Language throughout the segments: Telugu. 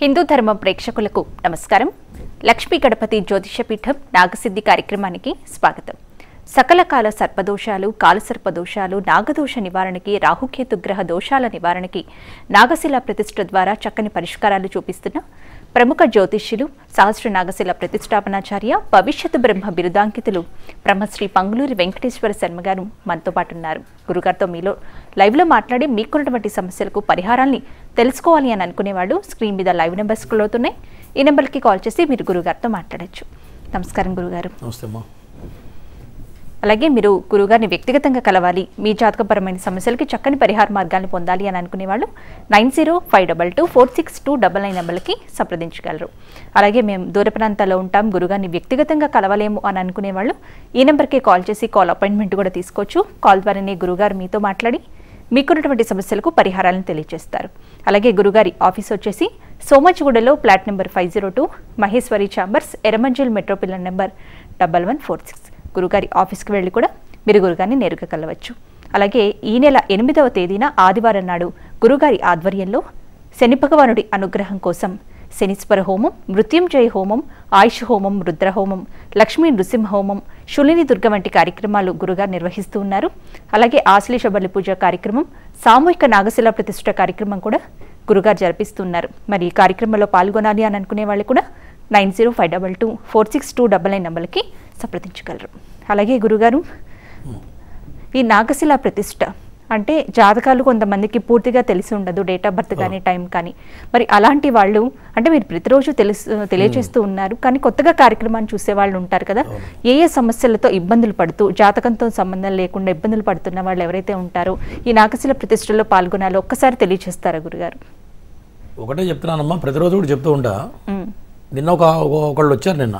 హిందూ ధర్మ ప్రేక్షకులకు నమస్కారం. లక్ష్మీ గణపతి జ్యోతిషపీఠం నాగసిద్ధి కార్యక్రమానికి స్వాగతం. సకల కాల సర్పదోషాలు, కాలసర్పదోషాలు, నాగదోష నివారణకి, రాహుకేతు గ్రహ దోషాల నివారణకి నాగశిల ప్రతిష్ఠ ద్వారా చక్కని పరిష్కారాలు చూపిస్తున్న ప్రముఖ జ్యోతిష్యులు, సహస్ర నాగశిల ప్రతిష్టాపనాచార్య, భవిష్యత్ బ్రహ్మ బిరుదాంకితులు బ్రహ్మశ్రీ పంగులూరి వెంకటేశ్వర శర్మ గారు మనతో పాటు ఉన్నారు. గురుగారితో మీలో లైవ్లో మాట్లాడి మీకున్నటువంటి సమస్యలకు పరిహారాన్ని తెలుసుకోవాలి అని అనుకునేవాళ్ళు స్క్రీన్ మీద లైవ్ నెంబర్స్ అవుతున్నాయి. ఈ నెంబర్కి కాల్ చేసి మీరు గురుగారితో మాట్లాడచ్చు. నమస్కారం గురుగారు. నమస్తే అమ్మా. అలాగే మీరు గురుగారిని వ్యక్తిగతంగా కలవాలి, మీ జాతకపరమైన సమస్యలకి చక్కని పరిహార మార్గాన్ని పొందాలి అని అనుకునేవాళ్ళు 9052246299 నెంబర్కి సంప్రదించగలరు. అలాగే మేము దూర ప్రాంతాల్లో ఉంటాం, గురుగారిని వ్యక్తిగతంగా కలవలేము అని అనుకునేవాళ్ళు ఈ నెంబర్కి కాల్ చేసి కాల్ అపాయింట్మెంట్ కూడా తీసుకోవచ్చు. కాల్ ద్వారానే గురుగారు మీతో మాట్లాడి మీకున్నటువంటి సమస్యలకు పరిహారాలను తెలియజేస్తారు. అలాగే గురుగారి ఆఫీస్ వచ్చేసి సోమచిగూడలో flat number 502, Maheshwari chambers, Erramanzil metro pillar number 1146. గురుగారి ఆఫీస్కి వెళ్ళి కూడా మీరు గురుగారిని నేరుగా కలవచ్చు. అలాగే ఈ నెల 8వ తేదీన ఆదివారం నాడు గురుగారి ఆధ్వర్యంలో శని భగవానుడి అనుగ్రహం కోసం శనీశ్వర హోమం, మృత్యుంజయ హోమం, ఆయుష్ హోమం, రుద్రహోమం, లక్ష్మీ నృసింహ హోమం, శూలిని దుర్గ వంటి కార్యక్రమాలు గురుగారు నిర్వహిస్తూ ఉన్నారు. అలాగే ఆశ్లేష బలి పూజ కార్యక్రమం, సామూహిక నాగశిల ప్రతిష్ఠ కార్యక్రమం కూడా గురుగారు జరిపిస్తున్నారు. మరి ఈ కార్యక్రమంలో పాల్గొనాలి అని అనుకునే వాళ్ళు కూడా 9052246299 నెంబర్కి సంప్రదించగలరు. అలాగే గురుగారు, ఈ నాగశిల ప్రతిష్ఠ అంటే జాతకాలు కొంతమందికి పూర్తిగా తెలిసి ఉండదు, డేట్ ఆఫ్ బర్త్ కానీ టైం కానీ. మరి అలాంటి వాళ్ళు అంటే మీరు ప్రతిరోజు తెలియజేస్తూ ఉన్నారు, కానీ కొత్తగా కార్యక్రమాన్ని చూసే వాళ్ళు ఉంటారు కదా, ఏ ఏ సమస్యలతో ఇబ్బందులు పడుతూ జాతకంతో సంబంధం లేకుండా ఇబ్బందులు పడుతున్న వాళ్ళు ఎవరైతే ఉంటారో ఈ నాగశిల ప్రతిష్ఠలో పాల్గొనాలో ఒక్కసారి తెలియజేస్తారా గురుగారు? ఒకటే చెప్తున్నానమ్మా, ప్రతిరోజు కూడా చెప్తూ ఉంటా. నిన్న ఒకళ్ళు వచ్చారు. నిన్న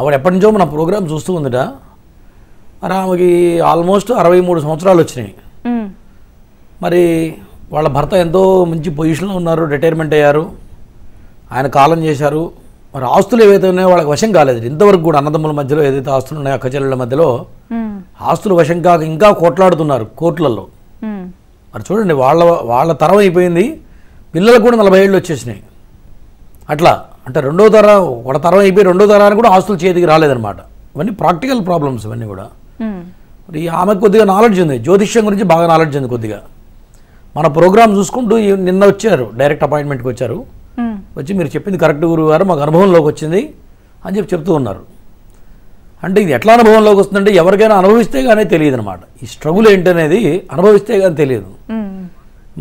ఆవిడ ఎప్పటి నుంచో మన ప్రోగ్రామ్ చూస్తూ ఉందిట. మరి ఆమెకి ఆల్మోస్ట్ 63 సంవత్సరాలు వచ్చినాయి. మరి వాళ్ళ భర్త ఎంతో మంచి పొజిషన్లో ఉన్నారు, రిటైర్మెంట్ అయ్యారు, ఆయన కాలం చేశారు. మరి ఆస్తులు ఏవైతే ఉన్నాయో వాళ్ళకి వశం కాలేదు ఇంతవరకు కూడా. అన్నదమ్ముల మధ్యలో ఏదైతే ఆస్తులు ఉన్నాయో, అక్క చెల్లెళ్ళ మధ్యలో ఆస్తులు వశం కాక ఇంకా కొట్లాడుతున్నారు కోర్టులలో. మరి చూడండి, వాళ్ళ తరం అయిపోయింది, పిల్లలకు కూడా 40 ఏళ్ళు వచ్చేసినాయి. అట్లా అంటే రెండో తరం, ఒక తరం అయిపోయి రెండో తరానికి కూడా ఆస్తులు చేతికి రాలేదన్నమాట. ఇవన్నీ ప్రాక్టికల్ ప్రాబ్లమ్స్ ఇవన్నీ కూడా. మరి ఆమెకు కొద్దిగా నాలెడ్జ్ ఉంది, జ్యోతిష్యం గురించి బాగా నాలెడ్జ్ ఉంది కొద్దిగా. మన ప్రోగ్రామ్ చూసుకుంటూ నిన్న వచ్చారు, డైరెక్ట్ అపాయింట్మెంట్కి వచ్చారు. వచ్చి మీరు చెప్పింది కరెక్ట్ గురువు గారు, మాకు అనుభవంలోకి వచ్చింది అని చెప్తూ ఉన్నారు. అంటే ఇది ఎట్లా అనుభవంలోకి వస్తుందంటే ఎవరికైనా అనుభవిస్తే కానీ తెలియదు అనమాట. ఈ స్ట్రగుల్ ఏంటనేది అనుభవిస్తే కానీ తెలియదు.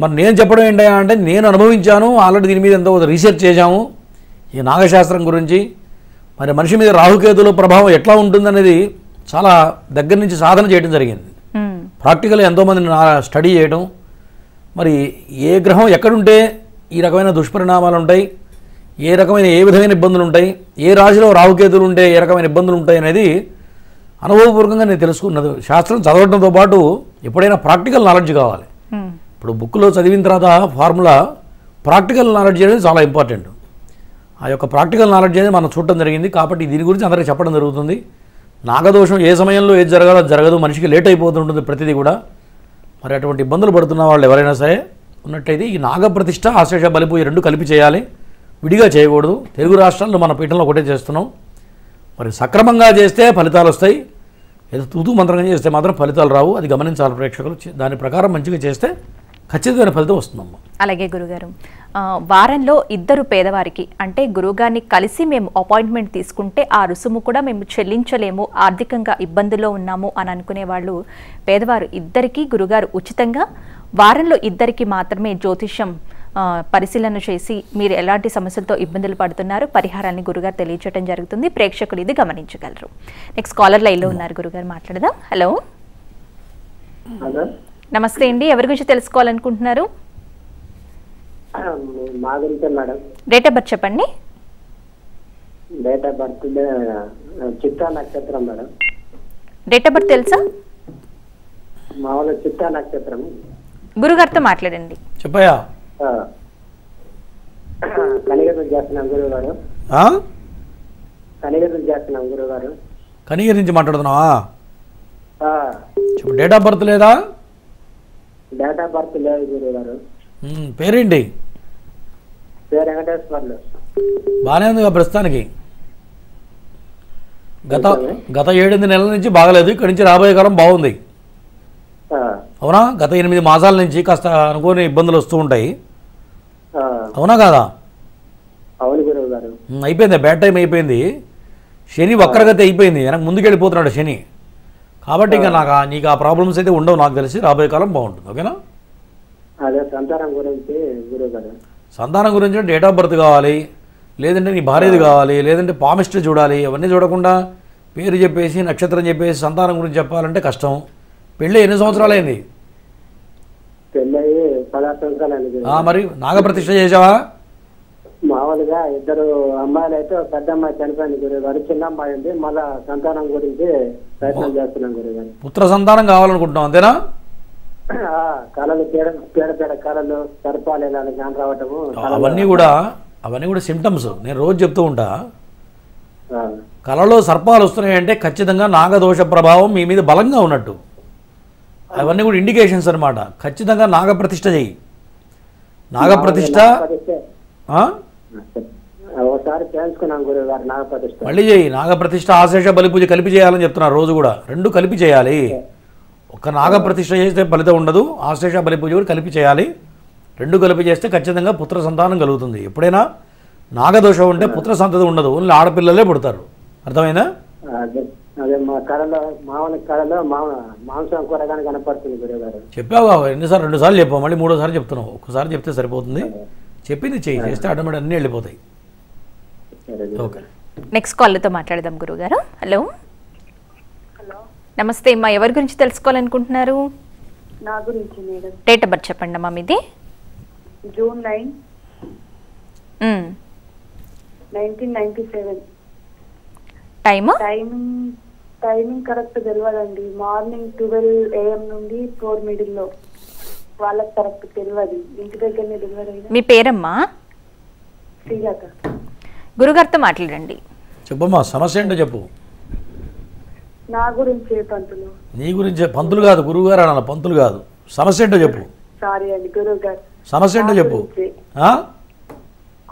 మరి నేను చెప్పడం ఏంటంటే నేను అనుభవించాను, ఆల్రెడీ దీని మీద ఎంతో రీసెర్చ్ చేశాము ఈ నాగశాస్త్రం గురించి. మరి మనిషి మీద రాహుకేతుల ప్రభావం ఎట్లా ఉంటుందనేది చాలా దగ్గర నుంచి సాధన చేయడం జరిగింది. ప్రాక్టికల్ ఎంతోమంది స్టడీ చేయడం, మరి ఏ గ్రహం ఎక్కడుంటే ఈ రకమైన దుష్పరిణామాలు ఉంటాయి, ఏ విధమైన ఇబ్బందులు ఉంటాయి, ఏ రాశిలో రాహుకేతులు ఉంటే ఏ రకమైన ఇబ్బందులు ఉంటాయి అనేది అనుభవపూర్వకంగా నేను తెలుసుకున్నది. శాస్త్రం చదవడంతో పాటు ఎప్పుడైనా ప్రాక్టికల్ నాలెడ్జ్ కావాలి. ఇప్పుడు బుక్లో చదివిన తర్వాత ఫార్ములా, ప్రాక్టికల్ నాలెడ్జ్ అనేది చాలా ఇంపార్టెంట్. ఆ యొక్క ప్రాక్టికల్ నాలెడ్జ్ అనేది మనం చూడటం జరిగింది. కాబట్టి దీని గురించి అందరికీ చెప్పడం జరుగుతుంది. నాగదోషం ఏ సమయంలో ఏది జరగాలో అది జరగదు, మనిషికి లేట్ అయిపోతుంటుంది ప్రతిదీ కూడా. మరి అటువంటి ఇబ్బందులు పడుతున్న వాళ్ళు ఎవరైనా సరే ఉన్నట్టయితే ఈ నాగప్రతిష్ఠ, ఆశ్లేష బలిపూజ రెండు కలిపి చేయాలి, విడిగా చేయకూడదు. తెలుగు రాష్ట్రాల్లో మన పీఠంలో ఒకటే చేస్తున్నాం. మరి సక్రమంగా చేస్తే ఫలితాలు వస్తాయి, ఏదో తూతూ మంత్రంగా చేస్తే మాత్రం ఫలితాలు రావు. అది గమనించాలి ప్రేక్షకులు. దాని ప్రకారం మంచిగా చేస్తే ఖచ్చితమైన ఫలితం వస్తుందమ్మా. అలాగే గురుగారు, వారంలో ఇద్దరు పేదవారికి అంటే గురువుగారిని కలిసి మేము అపాయింట్మెంట్ తీసుకుంటే ఆ రుసుము కూడా మేము చెల్లించలేము, ఆర్థికంగా ఇబ్బందుల్లో ఉన్నాము అని అనుకునే వాళ్ళు, పేదవారు ఇద్దరికి గురుగారు ఉచితంగా వారంలో ఇద్దరికి మాత్రమే జ్యోతిష్యం పరిశీలన చేసి మీరు ఎలాంటి సమస్యలతో ఇబ్బందులు పడుతున్నారు పరిహారాన్ని గురుగారు తెలియజేయడం జరుగుతుంది. ప్రేక్షకులు ఇది గమనించగలరు. నెక్స్ట్ కాలర్ లైన్లో ఉన్నారు, గురుగారు మాట్లాడదాం. హలో, నమస్తే అండి. ఎవరి గురించి తెలుసుకోవాలనుకుంటున్నారు? డేట్ ఆఫ్ బర్త్ చెప్పండి. డేట్ ఆఫ్ బర్త్ చిత్తా నక్షత్రం మేడం. డేట్ ఆఫ్ బర్త్ తెలుసా? మామూలు చిత్తా నక్షత్రం. గురుగారితో మాట్లాడండి. చెప్పయా. కనిగిరి చేస్తున్నాం గురువు గారు. కనిగిరి చేస్తున్నాం గురువు గారు. కనిగిరి నుంచి మాట్లాడుతున్నావా? చెప్పు. డేట్ ఆఫ్ బర్త్ లేదా? డేట్ ఆఫ్ బర్త్ లేదు గురువు గారు. పేరేంటి? పేరు వెంకటేశ్వర్లు. బాగానే ఉంది ప్రస్తుతానికి. గత 7 నెలల నుంచి బాగలేదు, ఇక్కడి నుంచి రాబోయే కాలం బాగుంది. అవునా? గత 8 మాసాల నుంచి కాస్త అనుకోని ఇబ్బందులు వస్తూ ఉంటాయి. అవునా కాదా? అవును గురువు గారు. అయిపోయింది, బ్యాడ్ టైం అయిపోయింది. శని వక్రగతి అయిపోయింది, వెనక ముందుకెళ్ళిపోతున్నాడు శని. కాబట్టి ఇంకా నీకు ఆ ప్రాబ్లమ్స్ అయితే ఉండవు నాకు తెలిసి. రాబోయే కాలం బాగుంటుంది. ఓకేనా? అదే సంతానం గురించి గురువు గారు. సంతానం గురించి డేట్ ఆఫ్ బర్త్ కావాలి, లేదంటే నీ భార్యది కావాలి, లేదంటే పామిస్ట్రీ చూడాలి. అవన్నీ చూడకుండా పేరు చెప్పేసి నక్షత్రం చెప్పేసి సంతానం గురించి చెప్పాలంటే కష్టం. పెళ్ళి ఎన్ని సంవత్సరాలైంది? పెళ్ళయి 16 సంవత్సరాలు. మరి నాగప్రతిష్ఠ చేసావా? మామూలుగా 2 అమ్మాయిలు అయితే పెద్ద అమ్మాయి చనిపోయింది గురువు గారు, చిన్న అమ్మాయి ఉంది. మళ్ళా సంతానం గురించి ప్రయత్నం చేస్తున్నాం గురువు గారు. పుత్ర సంతానం కావాలనుకుంటున్నాం అంతేనా? కళలు పేడ కళలు సర్పాలు ఇలా జ్ఞానం రావటము, అవన్నీ కూడా సిమ్టమ్స్. నేను రోజు చెప్తూ ఉంటా, కళలో సర్పాలు వస్తున్నాయంటే ఖచ్చితంగా నాగదోష ప్రభావం మీ మీద బలంగా ఉన్నట్టు. అవన్నీ కూడా ఇండికేషన్స్ అనమాట. ఖచ్చితంగా నాగప్రతిష్ఠ చెయ్యి. నాగప్రతిష్ఠ ఒకసారి చేయించుకున్నాం గురువు గారు. నాగప్రతిష్ఠ మళ్ళీ చేయి. నాగప్రతిష్ఠ ఆశేష బలిపూజ కలిపి చేయాలని చెప్తున్నారు రోజు కూడా. 2 కలిపి చేయాలి. ఒక నాగప్రతిష్ఠ చేస్తే ఫలితం ఉండదు, ఆశేష బలిపూజ కూడా కలిపి చేయాలి. 2 కలిపి చేస్తే ఖచ్చితంగా పుత్ర సంతానం కలుగుతుంది. ఎప్పుడైనా నాగదోషం ఉంటే పుత్ర సంతతి ఉండదు, ఓన్లీ ఆడపిల్లలే పుడతారు. అర్థమైందా? అదే మా కళలో మామూలు కళలో మాంసం కూరగానే కనపడుతుంది గురువు గారు. చెప్పావు 2 సార్లు చెప్పావు, మళ్ళీ 3వ సారి చెప్తున్నావు. ఒక్కసారి చెప్తే సరిపోతుంది. చెప్పింది చెయ్యి, చేస్తే ఆటోమేటిక్ అన్నీ వెళ్ళిపోతాయి. ఓకే, నెక్స్ట్ కాల్తో మాట్లాడదాం గురుగారు. హలో. నమస్తే అమ్మా, ఎవరి గురించి తెలుసుకోవాలనుకుంటున్నారు? నా గురించి మేడం. డేట్ ఆఫ్ బర్త్ చెప్పండి అమ్మా మీది. జూన్ 9, 1997. టైమింగ్ కరెక్ట్ తెలియదండి. మార్నింగ్ 12 AM నుండి 4 మిడిల్లో. వాళ్ళకి కరెక్ట్ తెలియదు. ఇంటి దగ్గరనే డెలివరీ అయింది. మీ పేరమ్మా? శ్రీలత. గురుగారితో మాట్లాడండి. చెప్పమ్మా, సమస్య ఏంటో చెప్పు. నా గురించి పంతులు. నీ గురించి పంతులు కాదు, గురువు గారు అనాలి, పంతులు కాదు. సమస్య ఏంటో చెప్పు. సారీ అండి గురువు గారు. సమస్య ఏంటో చెప్పు.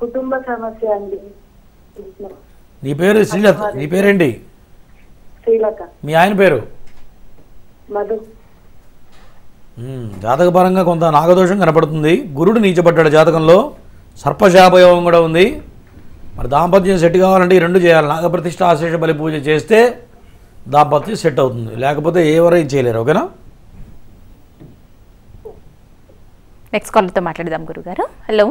కుటుంబ సమస్య అండి. నీ పేరు శ్రీలత. నీ పేరేంటి? శ్రీలత. మీ ఆయన పేరు? మధు. జాతకపరంగా కొంత నాగదోషం కనపడుతుంది. గురుడు నీచబడ్డాడు జాతకంలో. సర్పశాపయోగం కూడా ఉంది. మరి దాంపత్యం సెట్ కావాలంటే ఈ 2 చేయాలి. నాగప్రతిష్ఠ ఆశేష బలి పూజ చేస్తే దాంపత్యం సెట్ అవుతుంది, లేకపోతే ఎవరైనా చేయలేరు. ఓకేనా? నెక్స్ట్ కాల్తో మాట్లాడదాం గురుగారు. Hello.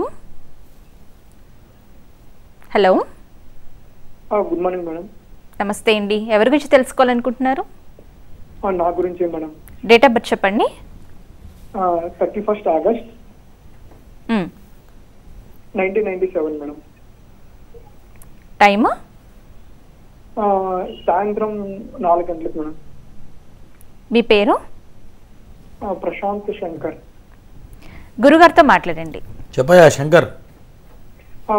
Hello. Good morning madam. నమస్తే అండి, ఎవరి గురించి తెలుసుకోవాలనుకుంటున్నారు? నా గురించి మేడం. డేట్ ఆఫ్ బర్త్ చెప్పండి. 31 ఆగస్ట్ 1997 మేడం. టైమ్? సాయంత్రం 4 గంటలకు మేడం. మీ పేరు? ప్రశాంత్ శంకర్. గురుగారితో మాట్లాడండి. చెప్పయా Shankar.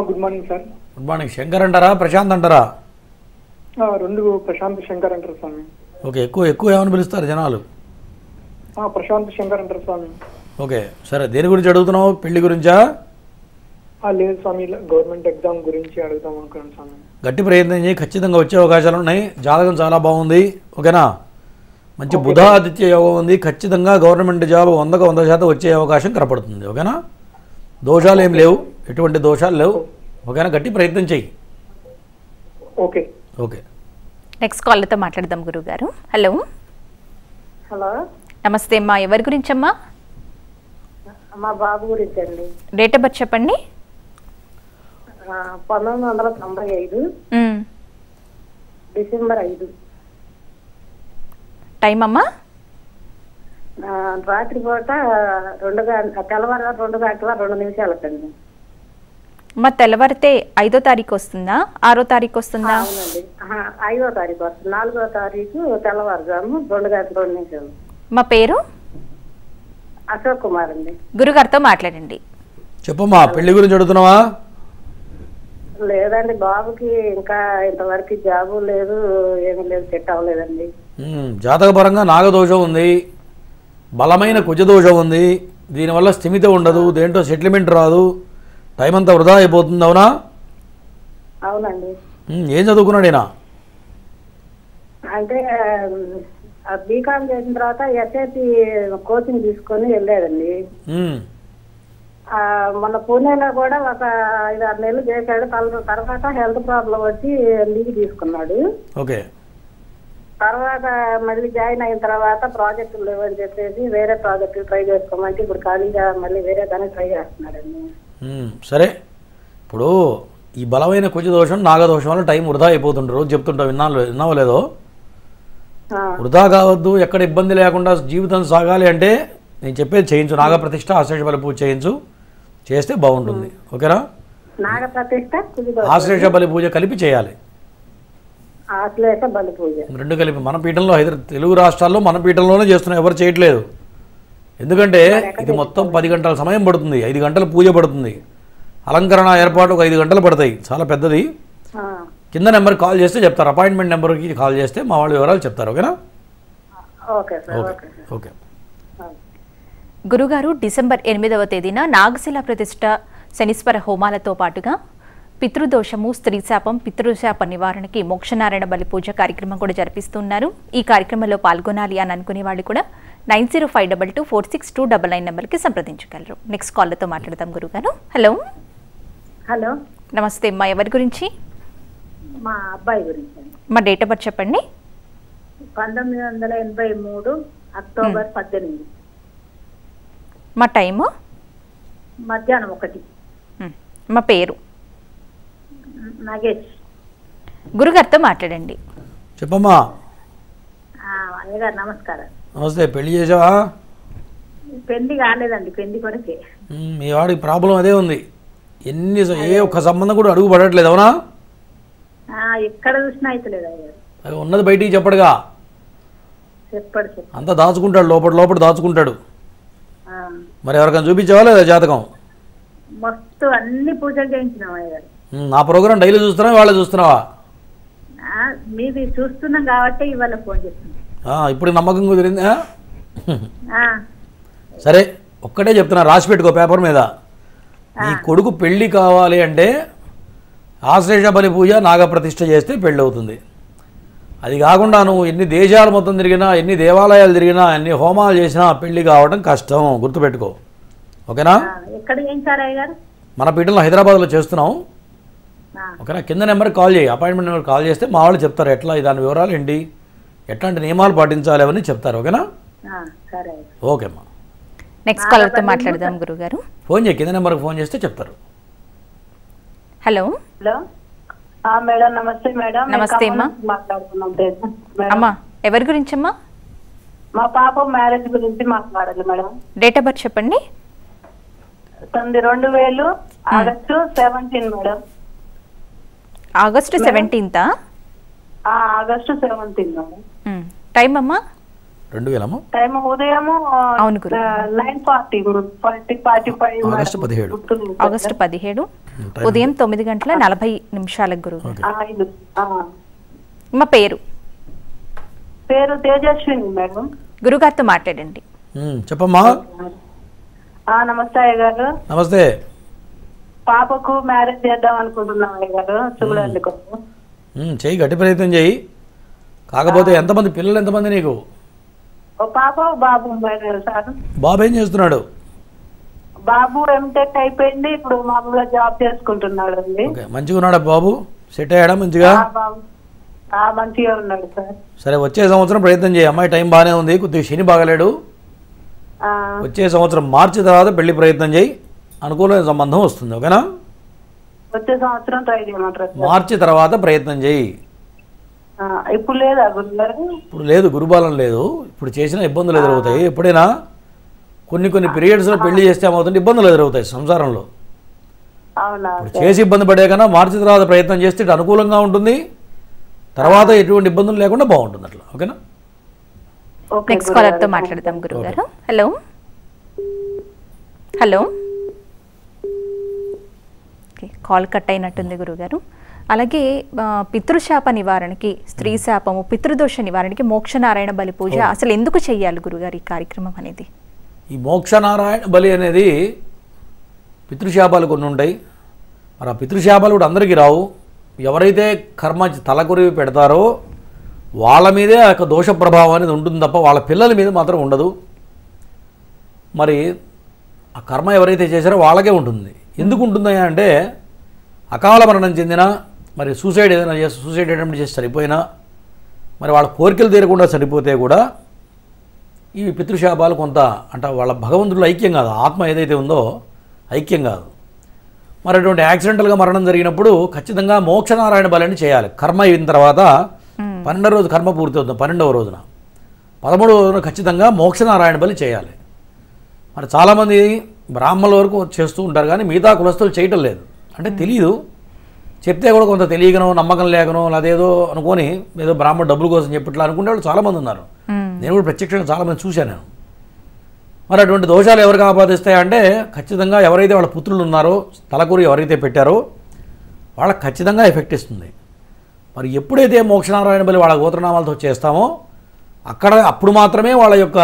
Good morning sir. Good morning. Shankar అంటారా ప్రశాంత్ అంటారా? 2 ప్రశాంత్ శంకర్ అంటారు స్వామి. ఓకే, ఎక్కువ ఏమని పిలుస్తారు జనాలు? ప్రశాంత్ శంకర్ అంటారు స్వామి. ఓకే, సరే. దేని గురించి అడుగుతున్నావు? పెళ్లి గురించా? లేదు స్వామి, గవర్నమెంట్ ఎగ్జామ్ గురించి అడుగుతాం అనుకున్నాను స్వామి. గట్టి ప్రయత్నం చేయి, ఖచ్చితంగా వచ్చే అవకాశాలు ఉన్నాయి. జాతకం చాలా బాగుంది. ఓకేనా? మంచి బుధాదిత్య యోగం ఉంది. ఖచ్చితంగా గవర్నమెంట్ జాబ్ 100కు 100% వచ్చే అవకాశం కనపడుతుంది. ఓకేనా? దోషాలు ఏం లేవు, ఎటువంటి దోషాలు లేవు. ఓకేనా? గట్టి ప్రయత్నం చెయ్యి. Okay okay. నెక్స్ట్ కాల్తో మాట్లాడదాం గురుగారు. హలో. హలో. నమస్తే అమ్మా, ఎవరి గురించి అమ్మా? మా బాబు గురించి అండి. డేట్ ఆఫ్ బర్త్ చెప్పండి. 1995 డిసెంబర్ 5. టైం అమ్మా? రాత్రి పూట 2 గంటల తెల్లవారు 2 గంటల 2 నిమిషాలకండి. అమ్మా తెల్లవారితే 5వ తారీఖు వస్తుందా 6వ తారీఖు వస్తుందా? అవునండి, 5వ తారీఖు వస్తుంది. 4వ తారీఖు తెల్లవారుజాము 2 గంటల 2 నిమిషాలు. మా పేరు? అశోక్ కుమార్ అండి. గురుగారితో మాట్లాడండి. చెప్పమ్మా, పెళ్లి గురించి అడుగుతున్నావా? లేదండి, బాబుకి ఇంకా ఇంతవరకు జాబు లేదు, ఏమీ లేదు, సెట్ అవ్వలేదండి. జాతకపరంగా నాగదోషం ఉంది, బలమైన కుజదోషం ఉంది. దీనివల్ల స్థిమిత ఉండదు, దేంట్లో సెటిల్మెంట్ రాదు. టైం అంతా వృధా అయిపోతుంది, అవునా? అవునండి. ఏం చదువుకున్నాడు ఈయన? అంటే బీకామ్ చేసిన తర్వాత ఎస్ఐపి కోచింగ్ తీసుకొని వెళ్ళాడండి. మన పూణేలో కూడా ఒక 5-6 నెలలు చేశాడు. తర్వాత హెల్త్ ప్రాబ్లం వచ్చి లీవ్ తీసుకున్నాడు. ఓకే. తర్వాత మళ్ళీ జాయిన్ అయిన తర్వాత ప్రాజెక్టులు లేవని చెప్పేసి వేరే ప్రాజెక్టు ట్రై చేసుకోమంటే ఇప్పుడు ఖాళీగా మళ్ళీ వేరే దానికి ట్రై చేస్తున్నాడండి. సరే, ఇప్పుడు ఈ బలమైన కుజ దోషం నాగదోషం వల్ల టైం వృధా అయిపోతుంటారు. రోజు చెప్తుంటావు, విన్నావో లేదో? వృధా కావద్దు, ఎక్కడ ఇబ్బంది లేకుండా జీవితం సాగాలి అంటే నేను చెప్పేది చేయించు. నాగప్రతిష్ఠ, ఆశ్లేష బలి పూజ చేస్తే బాగుంటుంది. ఓకేనా? నాగప్రతిష్ఠ, ఆశ్లేష బలి పూజ కలిపి చేయాలి. ఆశ్లేష బలి పూజ 2 కలిపి. మన పీఠంలో తెలుగు రాష్ట్రాల్లో మన పీఠంలోనే చేస్తున్నాం, ఎవరు చేయట్లేదు. ఎందుకంటే ఇది మొత్తం 10 గంటల సమయం పడుతుంది, 5 గంటల పూజ పడుతుంది, అలంకరణ ఏర్పాటు ఒక 5 గంటలు పడతాయి, చాలా పెద్దది. కింద నెంబర్కి కాల్ చేస్తే చెప్తారు, అపాయింట్మెంట్ నెంబర్కి కాల్ చేస్తే మా వాళ్ళు వివరాలు చెప్తారు. ఓకేనా? Okay sir. ఓకే. గురుగారు డిసెంబర్ 8వ తేదీన నాగశిల ప్రతిష్ఠ, శనీశ్వర హోమాలతో పాటుగా పితృదోషము, స్త్రీ శాపం, పితృశాప నివారణకి మోక్షనారాయణ బలి పూజ కార్యక్రమం కూడా జరిపిస్తున్నారు. ఈ కార్యక్రమంలో పాల్గొనాలి అని అనుకునే వాళ్ళు కూడా 9052246299 నెంబర్కి సంప్రదించగలరు. నెక్స్ట్ కాల్తో మాట్లాడదాం గురుగారు. హలో. హలో, నమస్తే అమ్మా, ఎవరి గురించి? మా అబ్బాయి గురించి. మా డేట్ ఆఫ్ బర్త్ చెప్పండి. 1983 అక్టోబర్ 18. మా టైము మధ్యాహ్నం 1. మా పేరు నాగేష్. గురుగారితో మాట్లాడండి. చెప్పమ్మా. అయ్యగారు నమస్కారం. నమస్తే. పెళ్లి చేసావా? పెళ్లి కాలేదండి, పెళ్లి కొరకే. మీ వాడికి ప్రాబ్లం అదే ఉంది, ఏ ఒక్క సంబంధం కూడా అడుగు పడట్లేదు, అవునా? ఎక్కడ చూసినా అయితలేదు అయ్యారు. అది ఉన్నది బయటికి చెప్పడుగా, చెప్పడు. అంతా దాచుకుంటాడు, లోపల దాచుకుంటాడు. మరి ఎవరికైనా చూపించావా లేదా జాతకం? మస్తు అన్ని పూజలు చేయించినాం అయ్యారు. నా ప్రోగ్రామ్ డైలీ చూస్తున్నావా, వాళ్ళే చూస్తున్నావా? మీది చూస్తున్నాం కాబట్టి ఇవాళ ఫోన్ చేస్తున్నాం. ఇప్పుడు నమ్మకం కుదిరిందా? సరే, ఒక్కటే చెప్తున్నా, రాసి పెట్టుకో పేపర్ మీద. నీ కొడుకు పెళ్లి కావాలి అంటే ఆశ్లేష బలి పూజ, నాగప్రతిష్ఠ చేస్తే పెళ్ళి అవుతుంది. అది కాకుండా నువ్వు ఎన్ని దేశాలు మొత్తం తిరిగినా, ఎన్ని దేవాలయాలు తిరిగినా, ఎన్ని హోమాలు చేసినా పెళ్లి కావడం కష్టం, గుర్తుపెట్టుకో. ఓకేనా? ఎక్కడ చేయించారు అయ్యారు? మన పీఠంలో హైదరాబాద్లో చేస్తున్నాం. ఓకేనా? కింద నెంబర్కి కాల్ చేయి, అపాయింట్మెంట్ నెంబర్కి కాల్ చేస్తే మా వాళ్ళు చెప్తారు ఎట్లా, దాని వివరాలు ఏంటి, ఎట్లాంటి నియమాలు పాటించాలి అవన్నీ చెప్తారు. ఓకేనా? ఓకే అమ్మా. నెక్స్ట్ కాలర్తో మాట్లాడదాం గురుగారు. ఫోన్ చేయి, కింద నెంబర్కి ఫోన్ చేస్తే చెప్తారు. హలో. హలో మేడం, నమస్తే మేడం. నమస్తే అమ్మా. మాట్లాడుతున్నాం అమ్మా, ఎవరి గురించి అమ్మా? మా పాప మ్యారేజ్ గురించి మాట్లాడాలి మేడం. డేట్ ఆఫ్ బర్త్ చెప్పండి. 2000 August 17 madam. August 17th? August 17 madam. Time అమ్మా? 2000 టైం ఉదయం అవును గురు 9:45 ఆగస్టు 17. ఆగస్టు 17 ఉదయం 9:40 గురు. మా పేరు తేజస్విని మేడం. గురుగారితో మాట్లాడండి. చెప్పమ్మా. నమస్తే అయ్య గారు. నమస్తే. పాపకు మ్యారేజ్ చేద్దాం అనుకుంటున్నాం అయ్య గారు, చూడండి కొంచెం. చెయ్యి, గట్టి ప్రయత్నం చెయ్యి. కాకపోతే ఎంతమంది పిల్లలు, ఎంతమంది నీకు? పాప బాబు సార్. బాబు ఏం చేస్తున్నాడు? బాబు ఎంటెక్ అయిపోయింది, ఇప్పుడు మామూలుగా జాబ్ చేసుకుంటున్నాడు అండి. మంచిగా ఉన్నాడా బాబు? సెట్ అయ్యాడా మంచిగా? మంచిగా ఉన్నాడు సార్. సరే, వచ్చే సంవత్సరం ప్రయత్నం చేయి. అమ్మాయి టైం బాగానే ఉంది, కొద్దిగా శని బాగలేడు. వచ్చే సంవత్సరం మార్చి తర్వాత పెళ్లి ప్రయత్నం చేయి, అనుకూలమైన సంబంధం వస్తుంది. ఓకేనా? వచ్చే సంవత్సరం ట్రై చేయమంటారు. మార్చి తర్వాత ప్రయత్నం చేయి. ఇప్పుడు లేదా గురుగారు? ఇప్పుడు లేదు, గురుబాలం లేదు. ఇప్పుడు చేసిన ఇబ్బందులు ఎదురవుతాయి. ఎప్పుడైనా కొన్ని పీరియడ్స్లో పెళ్లి చేస్తే ఏమవుతుంది, ఇబ్బందులు ఎదురవుతాయి సంసారంలో. ఇప్పుడు చేసి ఇబ్బంది పడే కన్నా మార్చి తర్వాత ప్రయత్నం చేస్తే ఇటు అనుకూలంగా ఉంటుంది, తర్వాత ఎటువంటి ఇబ్బందులు లేకుండా బాగుంటుంది అట్లా. ఓకేనా? నెక్స్ట్ కాలర్తో మాట్లాడదాం గురుగారు. హలో. హలో. కాల్ కట్ అయినట్టుంది గురుగారు. అలాగే పితృశాప నివారణకి, స్త్రీ శాపము, పితృదోష నివారణకి మోక్షనారాయణ బలి పూజ అసలు ఎందుకు చెయ్యాలి గురుగారు ఈ కార్యక్రమం అనేది? ఈ మోక్షనారాయణ బలి అనేది పితృశాపాలు కొన్ని ఉంటాయి. మరి ఆ పితృశాపాలు కూడా అందరికీ రావు. ఎవరైతే కర్మ తలకొరివి పెడతారో వాళ్ళ మీదే ఆ యొక్క దోష ప్రభావం అనేది ఉంటుంది తప్ప వాళ్ళ పిల్లల మీద మాత్రం ఉండదు. మరి ఆ కర్మ ఎవరైతే చేశారో వాళ్ళకే ఉంటుంది. ఎందుకు ఉంటుంది అంటే అకాల మరణం చెందిన, మరి సూసైడ్ అటెంప్ట్ చేసి చనిపోయినా, మరి వాళ్ళ కోరికలు తీరకుండా చనిపోతే కూడా ఈ పితృశాపాలు కొంత అంటే వాళ్ళ భగవంతుడిలో ఐక్యం కాదు, ఆత్మ ఏదైతే ఉందో ఐక్యం కాదు. మరి అటువంటి యాక్సిడెంటల్గా మరణం జరిగినప్పుడు ఖచ్చితంగా మోక్షనారాయణ బలిని చేయాలి. కర్మ అయిన తర్వాత 12వ రోజు కర్మ పూర్తి అవుతుంది, 12వ రోజున 13వ రోజున ఖచ్చితంగా మోక్షనారాయణ బలి చేయాలి. మరి చాలామంది బ్రాహ్మణుల వరకు చేస్తూ ఉంటారు కానీ మిగతా కులస్తులు చేయటం లేదు. అంటే తెలియదు, చెప్తే కూడా కొంత తెలియకనో నమ్మకం లేకనో అదేదో అనుకొని ఏదో బ్రాహ్మణ డబ్బుల కోసం చెప్పిట్లా అనుకునే వాళ్ళు చాలామంది ఉన్నారు. నేను కూడా ప్రత్యక్షంగా చాలామంది చూశాను నేను. మరి అటువంటి దోషాలు ఎవరికి ఆపాదిస్తాయంటే ఖచ్చితంగా ఎవరైతే వాళ్ళ పుత్రులు ఉన్నారో, తలకూరి ఎవరైతే పెట్టారో వాళ్ళకి ఖచ్చితంగా ఎఫెక్ట్ ఇస్తుంది. మరి ఎప్పుడైతే మోక్షనారాయణ బలి వాళ్ళ గోత్రనామాలతో చేస్తామో అప్పుడు మాత్రమే వాళ్ళ యొక్క